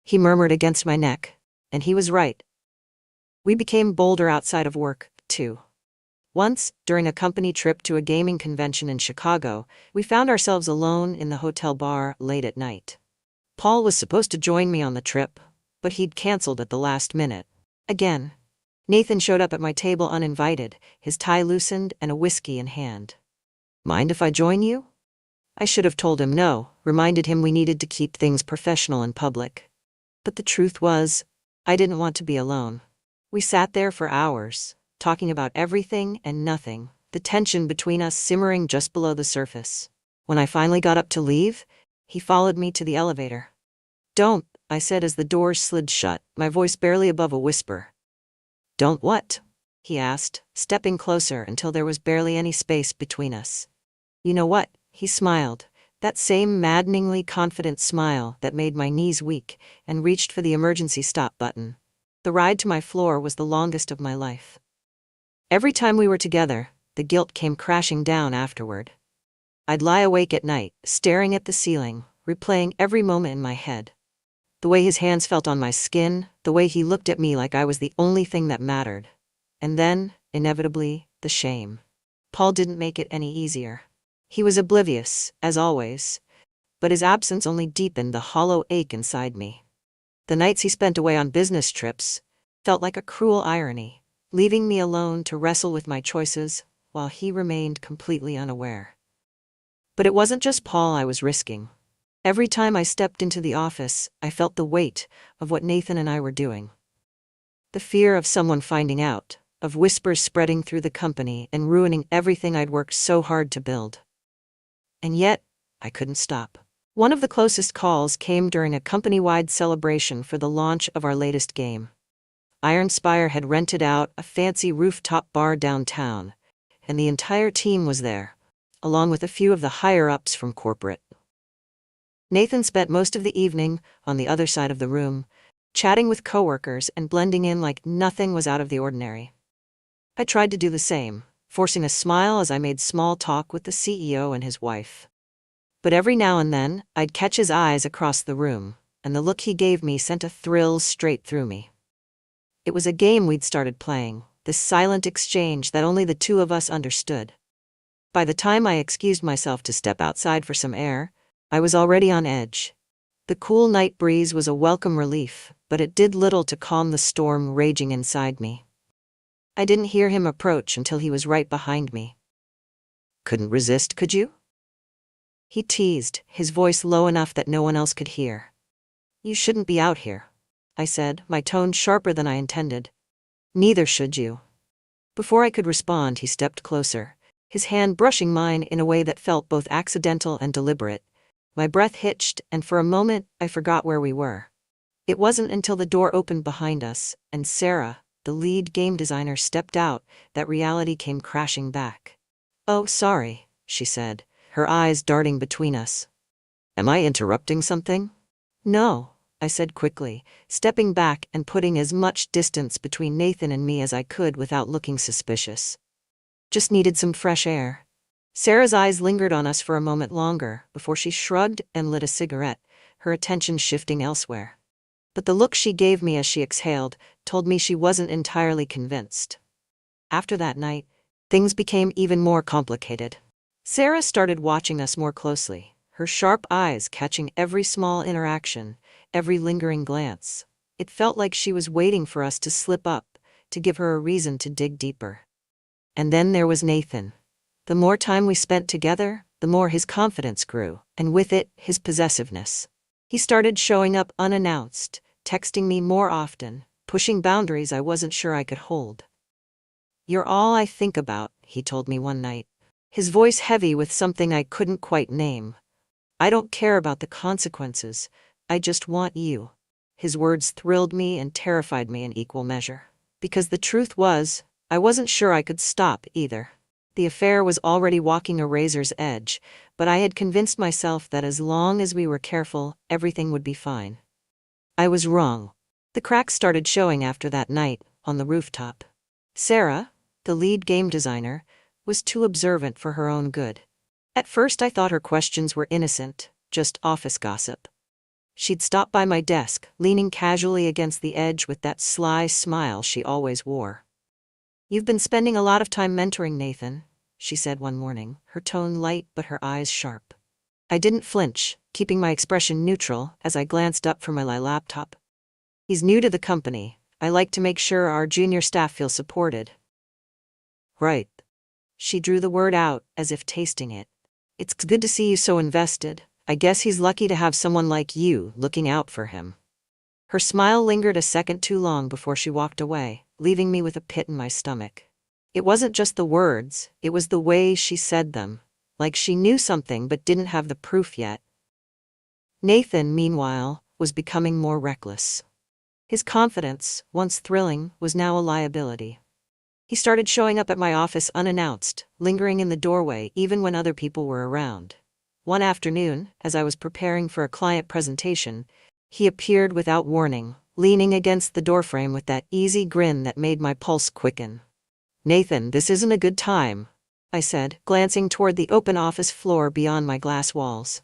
he murmured against my neck, and he was right. We became bolder outside of work, too. Once, during a company trip to a gaming convention in Chicago, we found ourselves alone in the hotel bar late at night. Paul was supposed to join me on the trip, but he'd canceled at the last minute. Again. Nathan showed up at my table uninvited, his tie loosened and a whiskey in hand. "Mind if I join you?" I should have told him no, reminded him we needed to keep things professional in public. But the truth was, I didn't want to be alone. We sat there for hours, talking about everything and nothing, the tension between us simmering just below the surface. When I finally got up to leave, he followed me to the elevator. "Don't," I said as the doors slid shut, my voice barely above a whisper. "Don't what?" he asked, stepping closer until there was barely any space between us. "You know what?" He smiled, that same maddeningly confident smile that made my knees weak, and reached for the emergency stop button. The ride to my floor was the longest of my life. Every time we were together, the guilt came crashing down afterward. I'd lie awake at night, staring at the ceiling, replaying every moment in my head. The way his hands felt on my skin, the way he looked at me like I was the only thing that mattered. And then, inevitably, the shame. Paul didn't make it any easier. He was oblivious, as always, but his absence only deepened the hollow ache inside me. The nights he spent away on business trips felt like a cruel irony, leaving me alone to wrestle with my choices while he remained completely unaware. But it wasn't just Paul I was risking. Every time I stepped into the office, I felt the weight of what Nathan and I were doing. The fear of someone finding out, of whispers spreading through the company and ruining everything I'd worked so hard to build. And yet, I couldn't stop. One of the closest calls came during a company-wide celebration for the launch of our latest game. Iron Spire had rented out a fancy rooftop bar downtown, and the entire team was there, along with a few of the higher-ups from corporate. Nathan spent most of the evening on the other side of the room, chatting with coworkers and blending in like nothing was out of the ordinary. I tried to do the same, forcing a smile as I made small talk with the CEO and his wife. But every now and then, I'd catch his eyes across the room, and the look he gave me sent a thrill straight through me. It was a game we'd started playing, this silent exchange that only the two of us understood. By the time I excused myself to step outside for some air, I was already on edge. The cool night breeze was a welcome relief, but it did little to calm the storm raging inside me. I didn't hear him approach until he was right behind me. "Couldn't resist, could you?" he teased, his voice low enough that no one else could hear. "You shouldn't be out here," I said, my tone sharper than I intended. "Neither should you." Before I could respond, he stepped closer, his hand brushing mine in a way that felt both accidental and deliberate. My breath hitched, and for a moment, I forgot where we were. It wasn't until the door opened behind us, and Sarah, the lead game designer, stepped out, that reality came crashing back. "Oh, sorry," she said, her eyes darting between us. "Am I interrupting something?" "No," I said quickly, stepping back and putting as much distance between Nathan and me as I could without looking suspicious. "Just needed some fresh air." Sarah's eyes lingered on us for a moment longer before she shrugged and lit a cigarette, her attention shifting elsewhere. But the look she gave me as she exhaled told me she wasn't entirely convinced. After that night, things became even more complicated. Sarah started watching us more closely, her sharp eyes catching every small interaction, every lingering glance. It felt like she was waiting for us to slip up, to give her a reason to dig deeper. And then there was Nathan. The more time we spent together, the more his confidence grew, and with it, his possessiveness. He started showing up unannounced, texting me more often, pushing boundaries I wasn't sure I could hold. "You're all I think about," he told me one night, his voice heavy with something I couldn't quite name. "I don't care about the consequences, I just want you." His words thrilled me and terrified me in equal measure. Because the truth was, I wasn't sure I could stop either. The affair was already walking a razor's edge, but I had convinced myself that as long as we were careful, everything would be fine. I was wrong. The cracks started showing after that night, on the rooftop. Sarah, the lead game designer, was too observant for her own good. At first I thought her questions were innocent, just office gossip. She'd stop by my desk, leaning casually against the edge with that sly smile she always wore. "You've been spending a lot of time mentoring Nathan," she said one morning, her tone light but her eyes sharp. I didn't flinch, keeping my expression neutral as I glanced up from my laptop. "He's new to the company. I like to make sure our junior staff feel supported." "Right." She drew the word out, as if tasting it. "It's good to see you so invested. I guess he's lucky to have someone like you looking out for him." Her smile lingered a second too long before she walked away, leaving me with a pit in my stomach. It wasn't just the words, it was the way she said them, like she knew something but didn't have the proof yet. Nathan, meanwhile, was becoming more reckless. His confidence, once thrilling, was now a liability. He started showing up at my office unannounced, lingering in the doorway even when other people were around. One afternoon, as I was preparing for a client presentation, he appeared without warning, leaning against the doorframe with that easy grin that made my pulse quicken. "Nathan, this isn't a good time," I said, glancing toward the open office floor beyond my glass walls.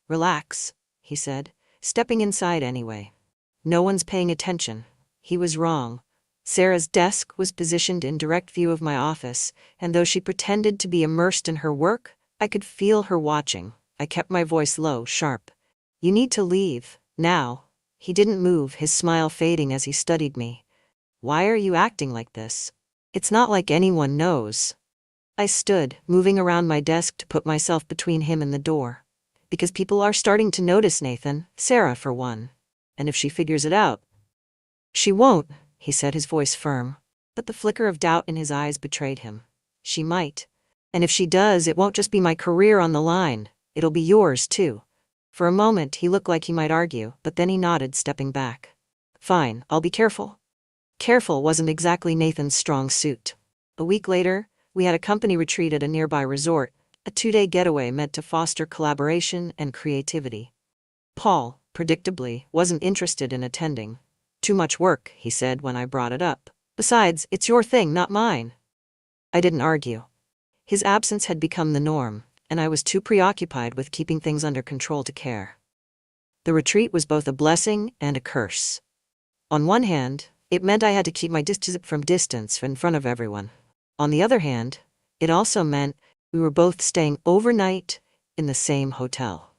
"Relax," he said, stepping inside anyway. "No one's paying attention." He was wrong. Sarah's desk was positioned in direct view of my office, and though she pretended to be immersed in her work, I could feel her watching. I kept my voice low, sharp. "You need to leave, now." He didn't move, his smile fading as he studied me. "Why are you acting like this? It's not like anyone knows." I stood, moving around my desk to put myself between him and the door. "Because people are starting to notice, Nathan, Sarah for one. And if she figures it out—" "She won't," he said, his voice firm. But the flicker of doubt in his eyes betrayed him. "She might. And if she does, it won't just be my career on the line, it'll be yours too." For a moment he looked like he might argue, but then he nodded, stepping back. "Fine, I'll be careful." Careful wasn't exactly Nathan's strong suit. A week later, We had a company retreat at a nearby resort, a 2-day getaway meant to foster collaboration and creativity. Paul, predictably, wasn't interested in attending. "Too much work," he said when I brought it up. "Besides, it's your thing, not mine." I didn't argue. His absence had become the norm, and I was too preoccupied with keeping things under control to care. The retreat was both a blessing and a curse. On one hand, it meant I had to keep my distance in front of everyone. On the other hand, it also meant we were both staying overnight in the same hotel.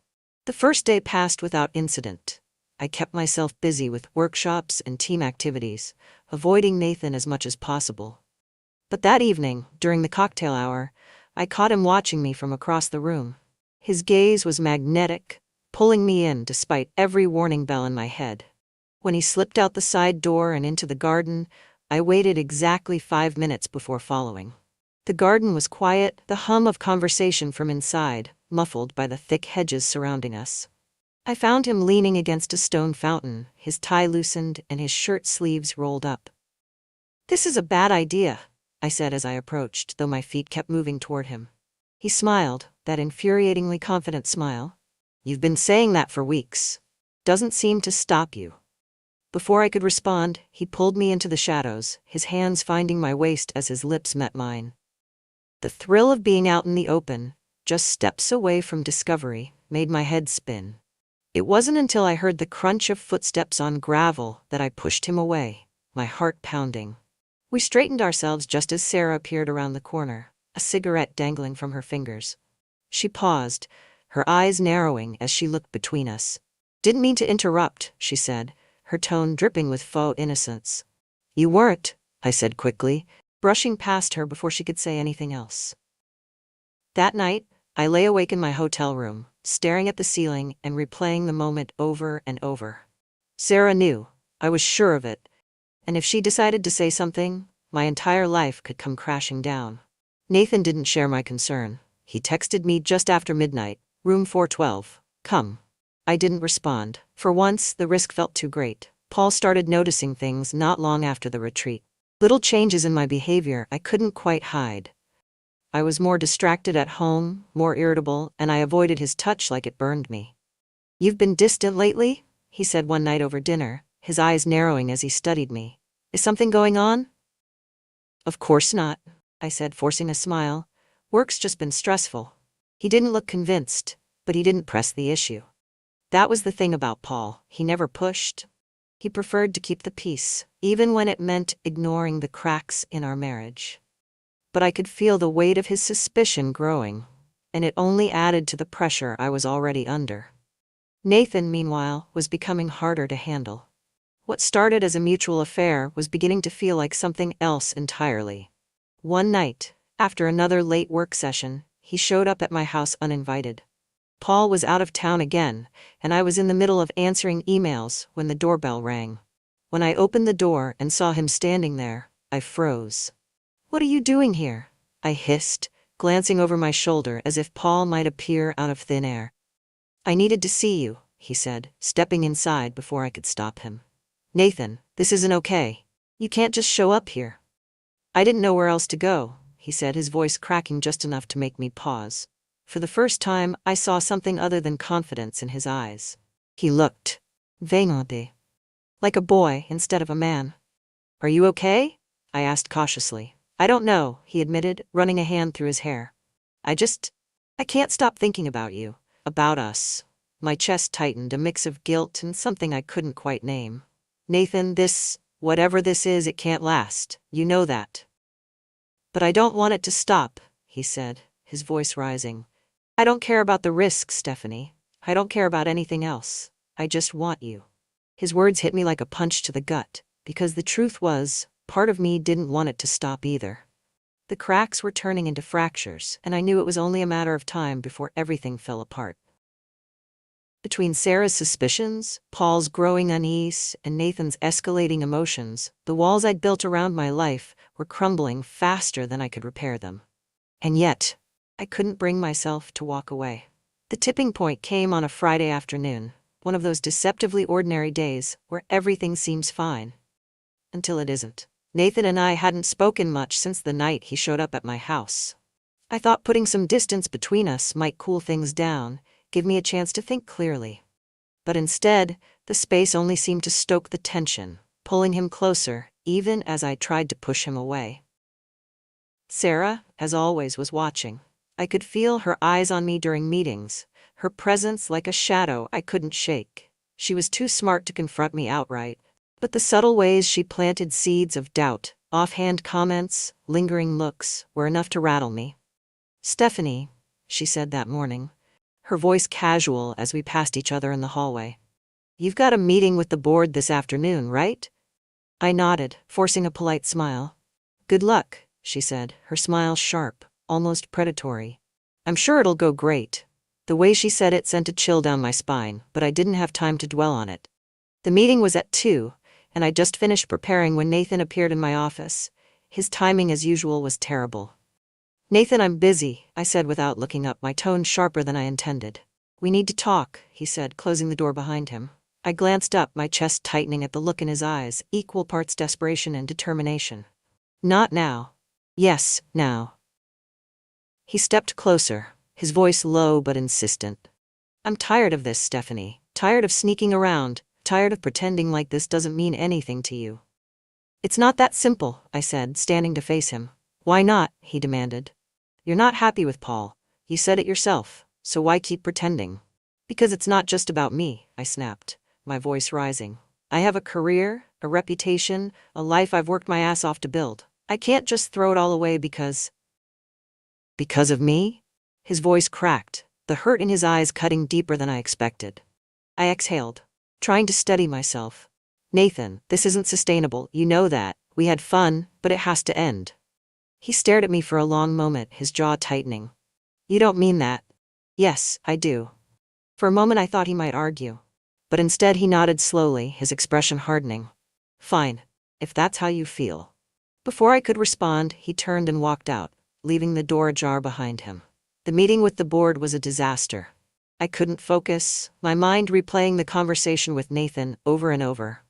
The first day passed without incident. I kept myself busy with workshops and team activities, avoiding Nathan as much as possible. But that evening, during the cocktail hour, I caught him watching me from across the room. His gaze was magnetic, pulling me in despite every warning bell in my head. When he slipped out the side door and into the garden, I waited exactly 5 minutes before following. The garden was quiet, the hum of conversation from inside, muffled by the thick hedges surrounding us. I found him leaning against a stone fountain, his tie loosened and his shirt sleeves rolled up. "This is a bad idea," I said as I approached, though my feet kept moving toward him. He smiled, that infuriatingly confident smile. "You've been saying that for weeks. Doesn't seem to stop you." Before I could respond, he pulled me into the shadows, his hands finding my waist as his lips met mine. The thrill of being out in the open, just steps away from discovery, made my head spin. It wasn't until I heard the crunch of footsteps on gravel that I pushed him away, my heart pounding. We straightened ourselves just as Sarah appeared around the corner, a cigarette dangling from her fingers. She paused, her eyes narrowing as she looked between us. "Didn't mean to interrupt," she said, her tone dripping with faux innocence. "You weren't," I said quickly, brushing past her before she could say anything else. That night, I lay awake in my hotel room, staring at the ceiling and replaying the moment over and over. Sarah knew, I was sure of it, and if she decided to say something, my entire life could come crashing down. Nathan didn't share my concern. He texted me just after midnight, "Room 412, come." I didn't respond. For once, the risk felt too great. Paul started noticing things not long after the retreat. Little changes in my behavior I couldn't quite hide. I was more distracted at home, more irritable, and I avoided his touch like it burned me. "You've been distant lately?" he said one night over dinner, his eyes narrowing as he studied me. "Is something going on?" "Of course not," I said, forcing a smile. "Work's just been stressful." He didn't look convinced, but he didn't press the issue. That was the thing about Paul, he never pushed. He preferred to keep the peace, even when it meant ignoring the cracks in our marriage. But I could feel the weight of his suspicion growing, and it only added to the pressure I was already under. Nathan, meanwhile, was becoming harder to handle. What started as a mutual affair was beginning to feel like something else entirely. One night, after another late work session, he showed up at my house uninvited. Paul was out of town again, and I was in the middle of answering emails when the doorbell rang. When I opened the door and saw him standing there, I froze. "What are you doing here?" I hissed, glancing over my shoulder as if Paul might appear out of thin air. "I needed to see you," he said, stepping inside before I could stop him. "Nathan, this isn't okay. You can't just show up here." "I didn't know where else to go," he said, his voice cracking just enough to make me pause. For the first time, I saw something other than confidence in his eyes. He looked vaguely like a boy instead of a man. "Are you okay?" I asked cautiously. "I don't know," he admitted, running a hand through his hair. I can't stop thinking about you, about us." My chest tightened, a mix of guilt and something I couldn't quite name. "Nathan, whatever this is, it can't last. You know that." "But I don't want it to stop," he said, his voice rising. "I don't care about the risks, Stephanie. I don't care about anything else. I just want you." His words hit me like a punch to the gut, because the truth was, part of me didn't want it to stop either. The cracks were turning into fractures, and I knew it was only a matter of time before everything fell apart. Between Sarah's suspicions, Paul's growing unease, and Nathan's escalating emotions, the walls I'd built around my life were crumbling faster than I could repair them. And yet, I couldn't bring myself to walk away. The tipping point came on a Friday afternoon, one of those deceptively ordinary days where everything seems fine. Until it isn't. Nathan and I hadn't spoken much since the night he showed up at my house. I thought putting some distance between us might cool things down, give me a chance to think clearly. But instead, the space only seemed to stoke the tension, pulling him closer, even as I tried to push him away. Sarah, as always, was watching. I could feel her eyes on me during meetings, her presence like a shadow I couldn't shake. She was too smart to confront me outright, but the subtle ways she planted seeds of doubt, offhand comments, lingering looks, were enough to rattle me. "Stephanie," she said that morning, her voice casual as we passed each other in the hallway. "You've got a meeting with the board this afternoon, right?" I nodded, forcing a polite smile. "Good luck," she said, her smile sharp, almost predatory. "I'm sure it'll go great." The way she said it sent a chill down my spine, but I didn't have time to dwell on it. The meeting was at 2, and I just finished preparing when Nathan appeared in my office. His timing, as usual, was terrible. "Nathan, I'm busy," I said without looking up, my tone sharper than I intended. "We need to talk," he said, closing the door behind him. I glanced up, my chest tightening at the look in his eyes, equal parts desperation and determination. "Not now." "Yes, now." He stepped closer, his voice low but insistent. "I'm tired of this, Stephanie. Tired of sneaking around. Tired of pretending like this doesn't mean anything to you." "It's not that simple," I said, standing to face him. "Why not?" he demanded. "You're not happy with Paul. You said it yourself, so why keep pretending?" "Because it's not just about me," I snapped, my voice rising. "I have a career, a reputation, a life I've worked my ass off to build. I can't just throw it all away because..." "Because of me?" His voice cracked, the hurt in his eyes cutting deeper than I expected. I exhaled, trying to steady myself. "Nathan, this isn't sustainable, you know that. We had fun, but it has to end." He stared at me for a long moment, his jaw tightening. "You don't mean that." "Yes, I do." For a moment I thought he might argue, but instead he nodded slowly, his expression hardening. "Fine, if that's how you feel." Before I could respond, he turned and walked out, leaving the door ajar behind him. The meeting with the board was a disaster. I couldn't focus, my mind replaying the conversation with Nathan over and over.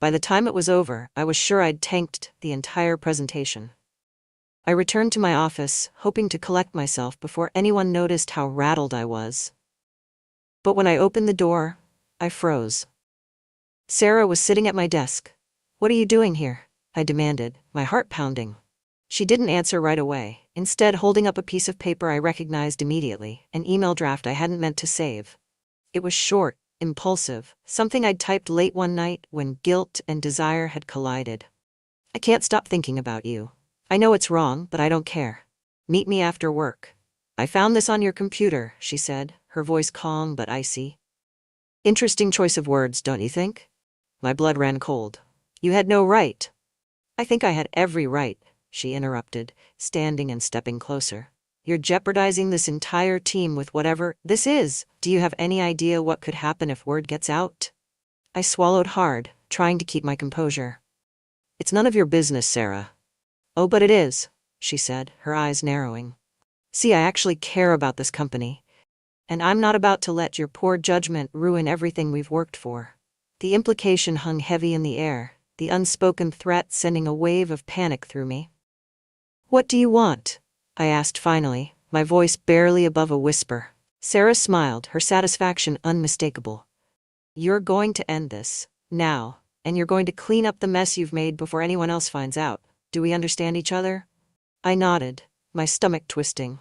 By the time it was over, I was sure I'd tanked the entire presentation. I returned to my office, hoping to collect myself before anyone noticed how rattled I was. But when I opened the door, I froze. Sarah was sitting at my desk. "What are you doing here?" I demanded, my heart pounding. She didn't answer right away, instead holding up a piece of paper I recognized immediately, an email draft I hadn't meant to save. It was short, impulsive, something I'd typed late one night when guilt and desire had collided. "I can't stop thinking about you. I know it's wrong, but I don't care. Meet me after work." "I found this on your computer," she said, her voice calm but icy. Interesting choice of words, don't you think? My blood ran cold. "You had no right." "I think I had every right," she interrupted, standing and stepping closer. "You're jeopardizing this entire team with whatever this is. Do you have any idea what could happen if word gets out?" I swallowed hard, trying to keep my composure. "It's none of your business, Sarah." "Oh, but it is," she said, her eyes narrowing. "See, I actually care about this company. And I'm not about to let your poor judgment ruin everything we've worked for." The implication hung heavy in the air, the unspoken threat sending a wave of panic through me. "What do you want?" I asked finally, my voice barely above a whisper. Sarah smiled, her satisfaction unmistakable. "You're going to end this, now, and you're going to clean up the mess you've made before anyone else finds out. Do we understand each other?" I nodded, my stomach twisting.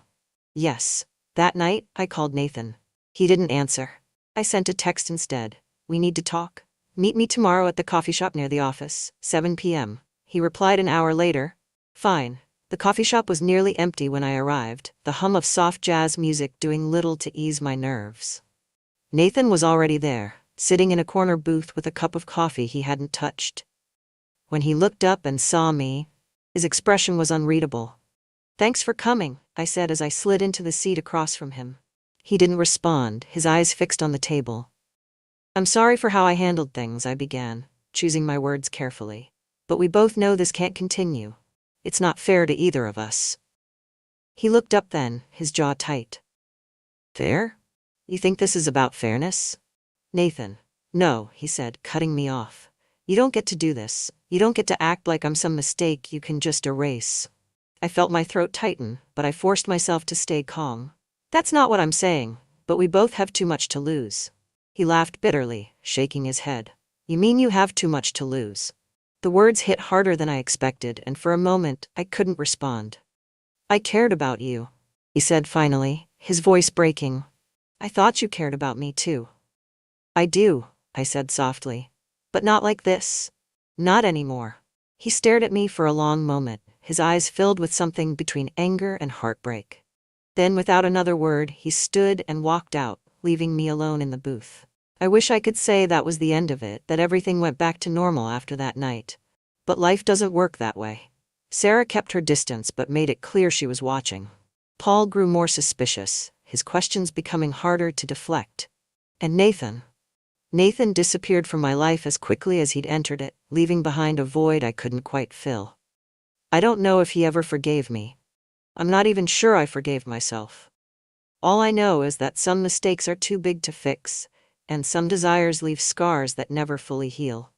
"Yes." That night, I called Nathan. He didn't answer. I sent a text instead. "We need to talk. Meet me tomorrow at the coffee shop near the office, 7 p.m. He replied an hour later. "Fine." The coffee shop was nearly empty when I arrived, the hum of soft jazz music doing little to ease my nerves. Nathan was already there, sitting in a corner booth with a cup of coffee he hadn't touched. When he looked up and saw me, his expression was unreadable. "Thanks for coming," I said as I slid into the seat across from him. He didn't respond, his eyes fixed on the table. "I'm sorry for how I handled things," I began, choosing my words carefully. "But we both know this can't continue. It's not fair to either of us." He looked up then, his jaw tight. "Fair? You think this is about fairness?" "Nathan." "No," he said, cutting me off. "You don't get to do this. You don't get to act like I'm some mistake you can just erase. I felt my throat tighten, but I forced myself to stay calm. That's not what I'm saying, but we both have too much to lose. He laughed bitterly, shaking his head. You mean you have too much to lose? The words hit harder than I expected, and for a moment, I couldn't respond. I cared about you, he said finally, his voice breaking. I thought you cared about me too. I do, I said softly. But not like this. Not anymore. He stared at me for a long moment, his eyes filled with something between anger and heartbreak. Then, without another word, he stood and walked out, leaving me alone in the booth. I wish I could say that was the end of it, that everything went back to normal after that night. But life doesn't work that way. Sarah kept her distance but made it clear she was watching. Paul grew more suspicious, his questions becoming harder to deflect. And Nathan? Nathan disappeared from my life as quickly as he'd entered it, leaving behind a void I couldn't quite fill. I don't know if he ever forgave me. I'm not even sure I forgave myself. All I know is that some mistakes are too big to fix, and some desires leave scars that never fully heal.